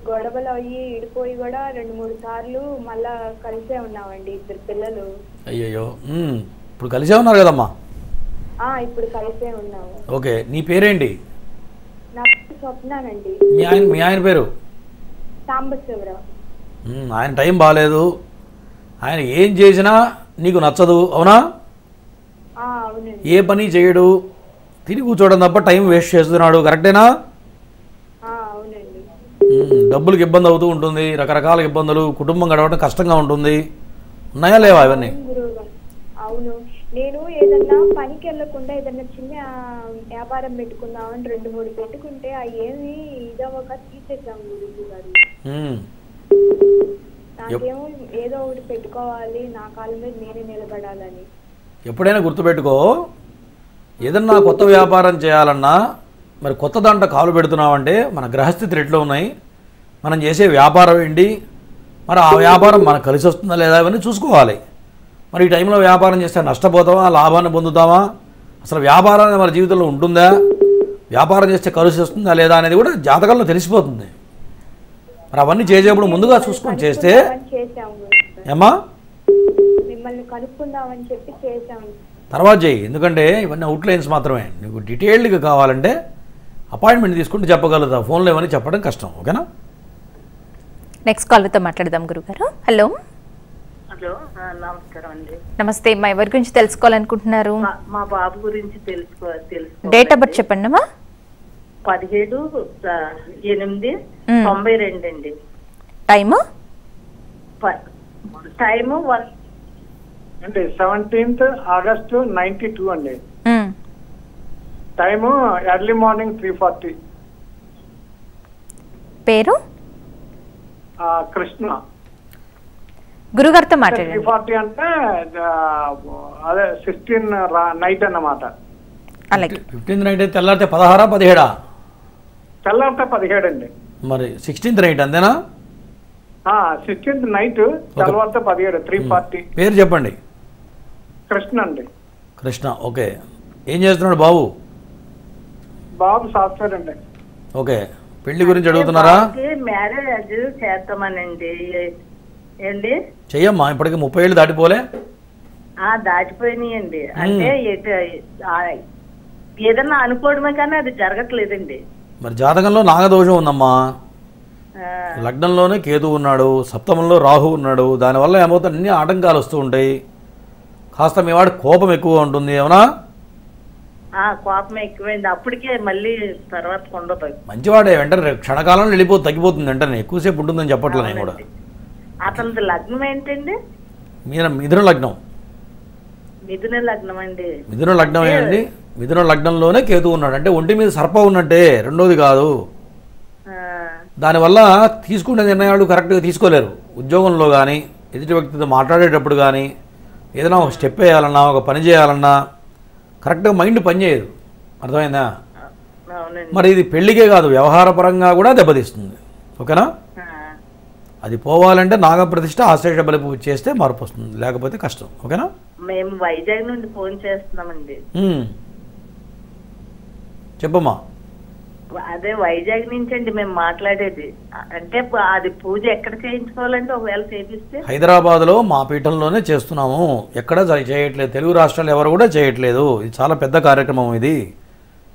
గొడవలు అయ్యి ఇడిపోయి కూడా 2-3 సార్లు మళ్ళా కలిసే ఉన్నామండి. 2 పిల్లలు. అయ్యయ్యో, ఇప్పుడు కలిసే ఉన్నారు కదమ్మా? ఇప్పుడు కలిసే ఉన్నాము. ఓకే, నీ పేరేంటి? నా పేరు స్వప్నానండి. మీ ఆయన పేరు? సాంబశివరావు. ఆయన టైం బాగాలేదు, ఆయన ఏం చేసినా నీకు నచ్చదు, అవునా? అవునండి. ఏ పని చేయడు, తిని కూర్చోవడం తప్ప టైం వేస్ట్ చేస్తున్నాడు, కరెక్టేనా? అవునండి. డబ్బులకు ఇబ్బంది అవుతూ ఉంటుంది, రకరకాల ఇబ్బందులు, కుటుంబం గడవడం కష్టంగా ఉంటుంది. ఉన్నాయా లేవా ఇవన్నీ? అవును. నేను ఏదన్నా పనికి వెళ్ళకుండా ఏదన్నా చిన్న వ్యాపారం పెట్టుకుందామని 2-3 పెట్టుకుంటే ఏమి ఇదవక తీసేసాం గురువు గారు. నాకేమో ఏదో ఒకటి పెట్టుకోవాలి, నా కాళ్ళ మీద నేనే నిలబడాలని. ఎప్పుడైనా గుర్తుపెట్టుకో, ఏదన్నా కొత్త వ్యాపారం చేయాలన్నా మరి కొత్త దాంట్లో కాలు పెడుతున్నామంటే మన గ్రహస్థితులు ఎట్లా ఉన్నాయి, మనం చేసే వ్యాపారం ఏంటి, మరి ఆ వ్యాపారం మనకు కలిసి వస్తుందా లేదా ఇవన్నీ చూసుకోవాలి. మరి ఈ టైంలో వ్యాపారం చేస్తే నష్టపోతామా, లాభాన్ని పొందుతామా, అసలు వ్యాపారాన్ని మన జీవితంలో ఉంటుందా, వ్యాపారం చేస్తే కలిసి వస్తుందా లేదా అనేది కూడా జాతకంలో తెలిసిపోతుంది. మరి అవన్నీ చేసేప్పుడు ముందుగా చూసుకొని చేస్తే ఏమా మిమ్మల్ని కనుక్కుందామని చెప్పి చేసాము. తర్వాత చేయి, ఎందుకంటే ఇవన్నీ అవుట్లైన్స్ మాత్రమే. నీకు డీటెయిల్డ్గా కావాలంటే అపాయింట్మెంట్ తీసుకుంటే చెప్పగలుగుతా, ఫోన్లో ఏమని చెప్పడం కష్టం. ఓకేనా? నెక్స్ట్ కాల్తో మాట్లాడదాం గురుగారు. హలో. హలో, నమస్కారం అండి. నమస్తే అమ్మా, ఎవరి గురించి తెలుసుకోవాలనుకుంటున్నారు? మా బాబు గురించి తెలుసుకో. డేట్ ఆఫ్ బర్త్ చెప్పండి అమ్మా. 17/8/92 అండి. టైము? టైము 17th August 92 అండి. Time early morning 3:40. పేరు? కృష్ణ. గురుగారితో మాట్లాడండి. 3:40 అంటే అదే 16 నైట్ అన్నమాట. అలాగే 15th నైట్ అయితే తెల్లారితే 16 17? తెల్లారితే 17 అండి. మరి 16th నైట్ అంతేనా? 16th నైట్ తెల్లారితే 17. 3:40. పేరు చెప్పండి. కృష్ణ అండి. కృష్ణ. ఓకే, ఏం చేస్తున్నాడు బాబు? బాబు సాఫ్ట్వేర్ అండి. ఓకే, పెళ్లి గురించి అడుగుతున్నారా? మ్యారేజ్ చేస్తామనండి. ఏంటి చెయ్యమ్మా, ఇప్పటికి 30 ఏళ్ళు దాటిపోలే? దాటిపోయినాయండి. అంటే ఏదన్నా అనుకోవడమే కానీ అది జరగట్లేదండి. మరి జాతకంలో నాగదోషం ఉందమ్మా, లగ్నంలోనే కేతు ఉన్నాడు, సప్తమంలో రాహు ఉన్నాడు, దానివల్ల ఏమవుతుంది, అన్ని ఆటంకాలు వస్తూ ఉంటాయి. కాస్త మీ వాడి కోపం ఎక్కువ ఉంటుంది, అవునా? కోపం ఎక్కువైంది, అప్పటికే మళ్ళీ తర్వాత ఉండదు. మంచివాడే, వెంటనే క్షణకాలంలో తగ్గిపోతుంది, వెంటనే ఎక్కువసేపు ఉంటుందని చెప్పట్లే నేను కూడా. అతనిది లగ్నం ఏంటండి? మిథున లగ్నం. మిథున లగ్నం అండి. మిథున లగ్నం ఏంటి? మిథున లగ్నంలోనే కేతు ఉన్నాడు అంటే ఒంటి మీద సర్పం ఉన్నట్టే, రెండోది కాదు. దానివల్ల తీసుకునే నిర్ణయాలు కరెక్ట్గా తీసుకోలేరు. ఉద్యోగంలో కానీ, ఎదుటి వ్యక్తితో మాట్లాడేటప్పుడు కానీ, ఏదైనా ఒక స్టెప్ వేయాలన్నా, ఒక పని చేయాలన్నా కరెక్ట్గా మైండ్ పనిచేయదు. అర్థమైందా? మరి ఇది పెళ్లికే కాదు, వ్యవహారపరంగా కూడా దెబ్బతీస్తుంది. ఓకేనా? అది పోవాలంటే నాగప్రతిష్ఠ, ఆశ్లేష బలి పూజ చేస్తే మార్పు వస్తుంది, లేకపోతే కష్టం. ఓకేనా? మేము వైజాగ్ నుండి ఫోన్ చేస్తున్నామండి. చెప్పమ్మా. అదే వైజాగ్ నుంచి అండి మేము మాట్లాడేది. అంటే అది పూజ ఎక్కడ చేయించుకోవాలంటే ఒకవేళ చేపిస్తే? హైదరాబాద్లో మా పీఠంలోనే చేస్తున్నాము, ఎక్కడ చేయట్లేదు. తెలుగు రాష్ట్రాలు ఎవరు కూడా చేయట్లేదు. ఇది చాలా పెద్ద కార్యక్రమం. ఇది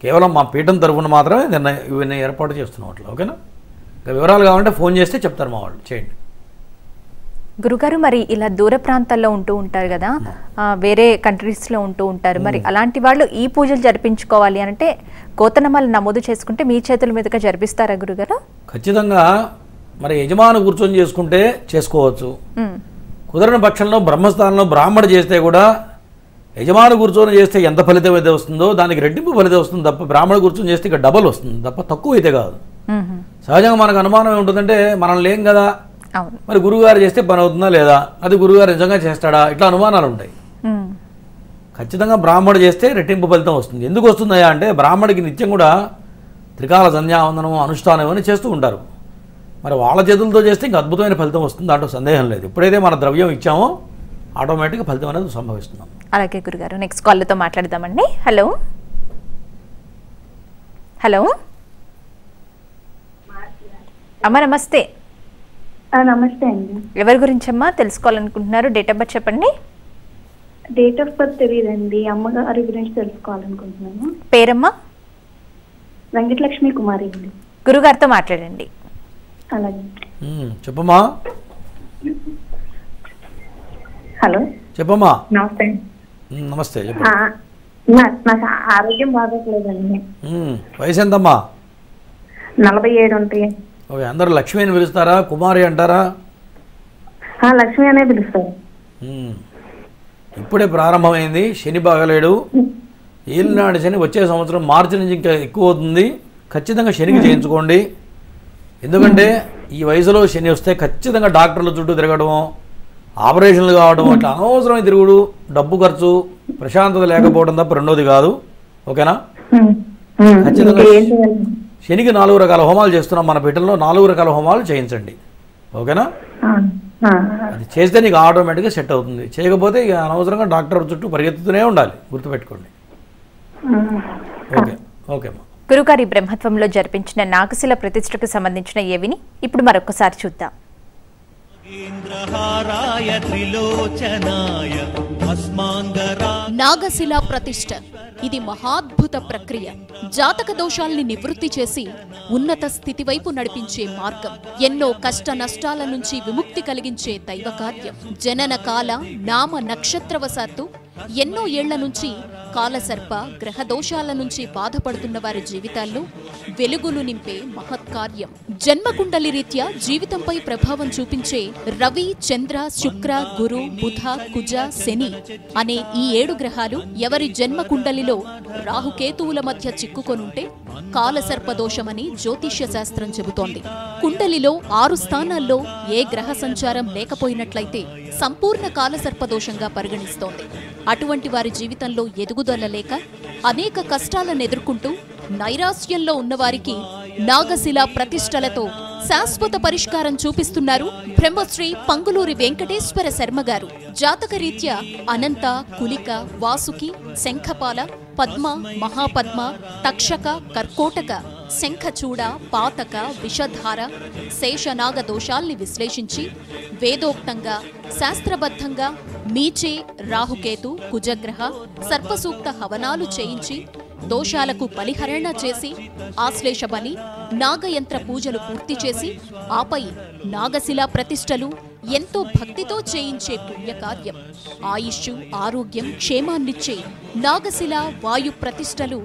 కేవలం మా పీఠం తరఫున మాత్రమే ఇవన్నీ ఏర్పాటు చేస్తున్నాం అట్లా. ఓకేనా? ఇంకా వివరాలు కావాలంటే ఫోన్ చేస్తే చెప్తారు మా వాళ్ళు. చేయండి. గురుగారు, మరి ఇలా దూర ప్రాంతాల్లో ఉంటూ ఉంటారు కదా, వేరే కంట్రీస్లో ఉంటూ ఉంటారు, మరి అలాంటి వాళ్ళు ఈ పూజలు జరిపించుకోవాలి అంటే గోతనమాలు నమోదు చేసుకుంటే మీ చేతుల మీదుగా జరిపిస్తారా గురుగారు? ఖచ్చితంగా మరి యజమాని కూర్చొని చేసుకుంటే చేసుకోవచ్చు. కుదరని పక్షంలో బ్రహ్మస్థానంలో బ్రాహ్మణ చేస్తే కూడా యజమాని కూర్చొని చేస్తే ఎంత ఫలితం అయితే వస్తుందో దానికి రెట్టింపు ఫలితం వస్తుంది తప్ప బ్రాహ్మణ కూర్చొని చేస్తే ఇక డబల్ వస్తుంది తప్ప తక్కువ అయితే కాదు. సహజంగా మనకు అనుమానం ఏముంటుందంటే మనం లేం కదా, మరి గురువుగారు చేస్తే పని అవుతుందా లేదా, అది గురువుగారు నిజంగా చేస్తాడా, ఇట్లా అనుమానాలు ఉంటాయి. ఖచ్చితంగా బ్రాహ్మణుడు చేస్తే రెట్టింపు ఫలితం వస్తుంది. ఎందుకు వస్తుందయా అంటే బ్రాహ్మడికి నిత్యం కూడా త్రికాల సంధ్యావందనం అనుష్ఠానం అని చేస్తూ ఉంటారు. మరి వాళ్ళ చేతులతో చేస్తే ఇంకా అద్భుతమైన ఫలితం వస్తుంది, దాంట్లో సందేహం లేదు. ఎప్పుడైతే మన ద్రవ్యం ఇచ్చామో ఆటోమేటిక్గా ఫలితం అనేది సంభవిస్తున్నాం. అలాగే గురుగారు, నెక్స్ట్ కాల్తో మాట్లాడదామండి. హలో హలో అమ్మ నమస్తే. నమస్తే అండి. ఎవరి గురించి అమ్మా తెలుసుకోవాలనుకుంటున్నారు? డేట్ ఆఫ్ బర్త్ చెప్పండి. డేట్ ఆఫ్ బర్త్ తెలియదండి, అమ్మగారి గురించి తెలుసుకోవాలనుకుంటున్నాను. పేరమ్మా? వెంకటలక్ష్మి కుమారి అండి. గురుగారితో మాట్లాడండి. అలాగే చెప్పమ్మా. హలో చెప్పమ్మా. నమస్తే. నమస్తే. నాకు ఆరోగ్యం బాగోట్లేదండి. వయసు ఎంతమ్మా? 47 ఉంటాయి. ఓకే, అందరూ లక్ష్మి అని పిలుస్తారా, కుమారి అంటారా? లక్ష్మి అనే పిలుస్తారు. ఇప్పుడే ప్రారంభమైంది, శని బాగలేడు. ఏలినాడు శని వచ్చే సంవత్సరం మార్చి నుంచి ఇంకా ఎక్కువ అవుతుంది. ఖచ్చితంగా శనికి చేయించుకోండి. ఎందుకంటే ఈ వయసులో శని వస్తే ఖచ్చితంగా డాక్టర్ల చుట్టూ తిరగడం, ఆపరేషన్లు కావడం, అట్లా అనవసరమైన తిరుగుడు, డబ్బు ఖర్చు, ప్రశాంతత లేకపోవడం తప్ప రెండోది కాదు. ఓకేనా? ఖచ్చితంగా శనికి 4 రకాల హోమాలు చేస్తున్నాం మన పీఠంలో. 4 రకాల హోమాలు చేయించండి. ఓకేనా? అది చేస్తే నీకు ఆటోమేటిక్గా సెట్ అవుతుంది. చేయకపోతే ఇక అనవసరంగా డాక్టర్ చుట్టూ పరిగెత్తుతూనే ఉండాలి, గుర్తుపెట్టుకోండి. ఓకే ఓకేమ్మా. గురుగారి బ్రహ్మత్వంలో జరిపించిన నాగశిల ప్రతిష్టకు సంబంధించిన ఏవిని ఇప్పుడు మరొకసారి చూద్దాం. నాగశిలా ప్రతిష్ఠ ఇది మహాద్భుత ప్రక్రియ. జాతక దోషాల్ని నివృత్తి చేసి ఉన్నత స్థితి వైపు నడిపించే మార్గం. ఎన్నో కష్ట నష్టాల నుంచి విముక్తి కలిగించే దైవ కార్యం. జనన కాల నామ నక్షత్రవశాత్తు ఎన్నో ఏళ్ల నుంచి కాలసర్ప గ్రహ దోషాల నుంచి బాధపడుతున్న వారి జీవితాల్లో వెలుగులు నింపే మహత్కార్యం. జన్మకుండలి రీత్యా జీవితంపై ప్రభావం చూపించే రవి, చంద్ర, శుక్ర, గురు, బుధ, కుజ, శని అనే ఈ 7 గ్రహాలు ఎవరి జన్మకుండలిలో రాహుకేతువుల మధ్య చిక్కుకొనుంటే కాలసర్పదోషమని జ్యోతిష్య శాస్త్రం చెబుతోంది. కుండలిలో 6 స్థానాల్లో ఏ గ్రహ సంచారం లేకపోయినట్లయితే సంపూర్ణ కాలసర్పదోషంగా పరిగణిస్తోంది. అటువంటి వారి జీవితంలో ఎదుగుదల లేక అనేక కష్టాలను ఎదుర్కొంటూ నైరాశ్యంలో ఉన్నవారికి నాగశిలా ప్రతిష్టలతో శాశ్వత పరిష్కారం చూపిస్తున్నారు బ్రహ్మశ్రీ పంగులూరి వెంకటేశ్వర శర్మ గారు. జాతకరీత్యా అనంత, కులిక, వాసుకి, శంఖపాల, పద్మ, మహాపద్మ, తక్షక, కర్కోటక, శంఖచూడ, పాతక, విషధార, శేషనాగ దోషాల్ని విశ్లేషించి వేదోక్తంగా శాస్త్రబద్ధంగా మీచే, రాహుకేతు, కుజగ్రహ, సర్పసూక్త హవనాలు చేయించి దోషాలకు బలిహరణ చేసి ఆశ్లేష బలి, నాగయంత్ర పూజలు పూర్తి చేసి ఆపై నాగశిలా ప్రతిష్టలు ఎంతో భక్తితో చేయించే పుణ్యకార్యం. ఆయుష్షు, ఆరోగ్యం, క్షేమాన్నిచ్చే నాగశిల వాయు ప్రతిష్టలు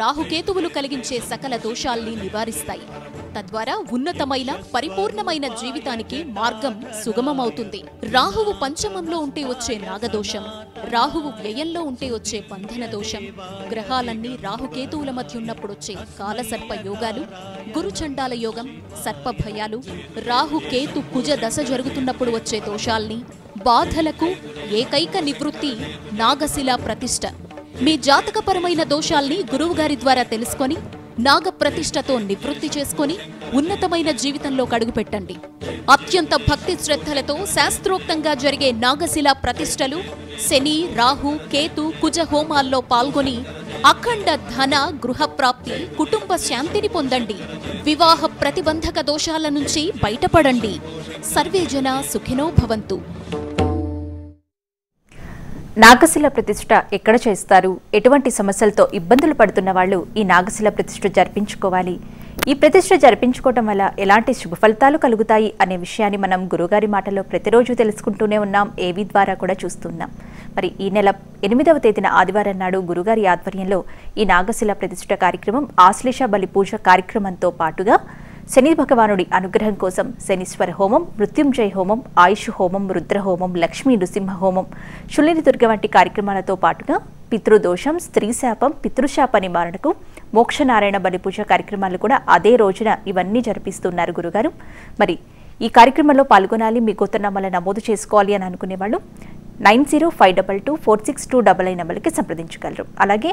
రాహుకేతువులు కలిగించే సకల దోషాల్ని నివారిస్తాయి. తద్వారా ఉన్నతమైన పరిపూర్ణమైన జీవితానికి మార్గం సుగమమవుతుంది. రాహువు పంచమంలో ఉంటే వచ్చే నాగదోషం, రాహువు వ్యయంలో ఉంటే వచ్చే బంధన దోషం, గ్రహాలన్నీ రాహుకేతువుల మధ్య ఉన్నప్పుడు వచ్చే కాలసర్ప యోగాలు, గురుచండాల యోగం, సర్పభయాలు, రాహుకేతు కుజ దశ జరుగుతున్నప్పుడు వచ్చే దోషాల్ని, బాధలకు ఏకైక నివృత్తి నాగశిలా ప్రతిష్ఠ. మీ జాతకపరమైన దోషాల్ని గురువుగారి ద్వారా తెలుసుకొని నాగ ప్రతిష్టతో నివృత్తి చేసుకొని ఉన్నతమైన జీవితంలో అడుగుపెట్టండి. అత్యంత భక్తి శ్రద్ధలతో శాస్త్రోక్తంగా జరిగే నాగశిలా ప్రతిష్టలు శని, రాహు, కేతు, కుజ హోమాల్లో పాల్గొని అఖండ ధన, గృహప్రాప్తి, కుటుంబ శాంతిని పొందండి. వివాహ ప్రతిబంధక దోషాల నుంచి బయటపడండి. సర్వేజన సుఖినో భవంతు. నాగశిల ప్రతిష్ఠ ఎక్కడ చేస్తారు? ఎటువంటి సమస్యలతో ఇబ్బందులు పడుతున్న వాళ్ళు ఈ నాగశిల ప్రతిష్ఠ జరిపించుకోవాలి? ఈ ప్రతిష్ఠ జరిపించుకోవటం వల్ల ఎలాంటి శుభ ఫలితాలు కలుగుతాయి అనే విషయాన్ని మనం గురుగారి మాటలో ప్రతిరోజు తెలుసుకుంటూనే ఉన్నాం, ఏవి ద్వారా కూడా చూస్తున్నాం. మరి ఈ నెల 8వ తేదీన ఆదివారం నాడు గురుగారి ఆధ్వర్యంలో ఈ నాగశిల ప్రతిష్ఠ కార్యక్రమం ఆశ్లేష బలి పూజ కార్యక్రమంతో పాటుగా శని భగవానుడి అనుగ్రహం కోసం శనీశ్వర హోమం, మృత్యుంజయ హోమం, ఆయుష్ హోమం, రుద్ర హోమం, లక్ష్మీ నృసింహ హోమం, శుల్లిని దుర్గ వంటి కార్యక్రమాలతో పాటుగా పితృదోషం, స్త్రీ శాపం, పితృశాప నివారణకు మోక్షనారాయణ బలిపూజ కార్యక్రమాలు కూడా అదే రోజున ఇవన్నీ జరిపిస్తున్నారు గురుగారు. మరి ఈ కార్యక్రమంలో పాల్గొనాలి, మీ గోత్రనామాలను నమోదు చేసుకోవాలి అని అనుకునే వాళ్ళు 9052246299 నెంబర్కి సంప్రదించగలరు. అలాగే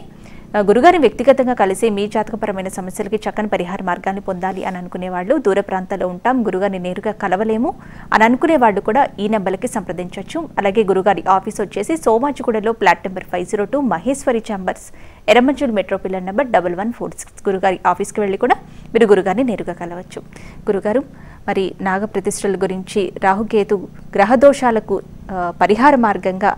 గురుగారిని వ్యక్తిగతంగా కలిసి మీ జాతకపరమైన సమస్యలకి చక్కని పరిహార మార్గాన్ని పొందాలి అని అనుకునే వాళ్ళు, దూర ప్రాంతాల్లో ఉంటాం, గురుగారిని నేరుగా కలవలేము అని అనుకునే వాళ్ళు కూడా ఈ నెంబర్కి సంప్రదించవచ్చు. అలాగే గురుగారి ఆఫీస్ వచ్చేసి సోమాజిగూడలో ప్లాట్ నెంబర్ 502, మహేశ్వరి ఛాంబర్స్, ఎర్రమంచూరు మెట్రో పిల్లర్ నెంబర్ 1146. గురుగారి ఆఫీస్కి వెళ్ళి కూడా మీరు గురుగారిని నేరుగా కలవచ్చు. గురుగారు, మరి నాగ ప్రతిష్టల గురించి, రాహుకేతు గ్రహదోషాలకు పరిహార మార్గంగా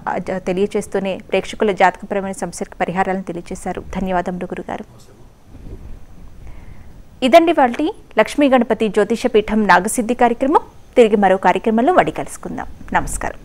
తెలియచేస్తూనే ప్రేక్షకుల జాతకపరమైన సమస్యలకు పరిహారాలను తెలియజేశారు. ధన్యవాదములు గురుగారు. ఇదండి వాళ్ళ లక్ష్మీ గణపతి జ్యోతిష పీఠం నాగసిద్ధి కార్యక్రమం. తిరిగి మరో కార్యక్రమంలో మళ్ళీ కలుసుకుందాం. నమస్కారం.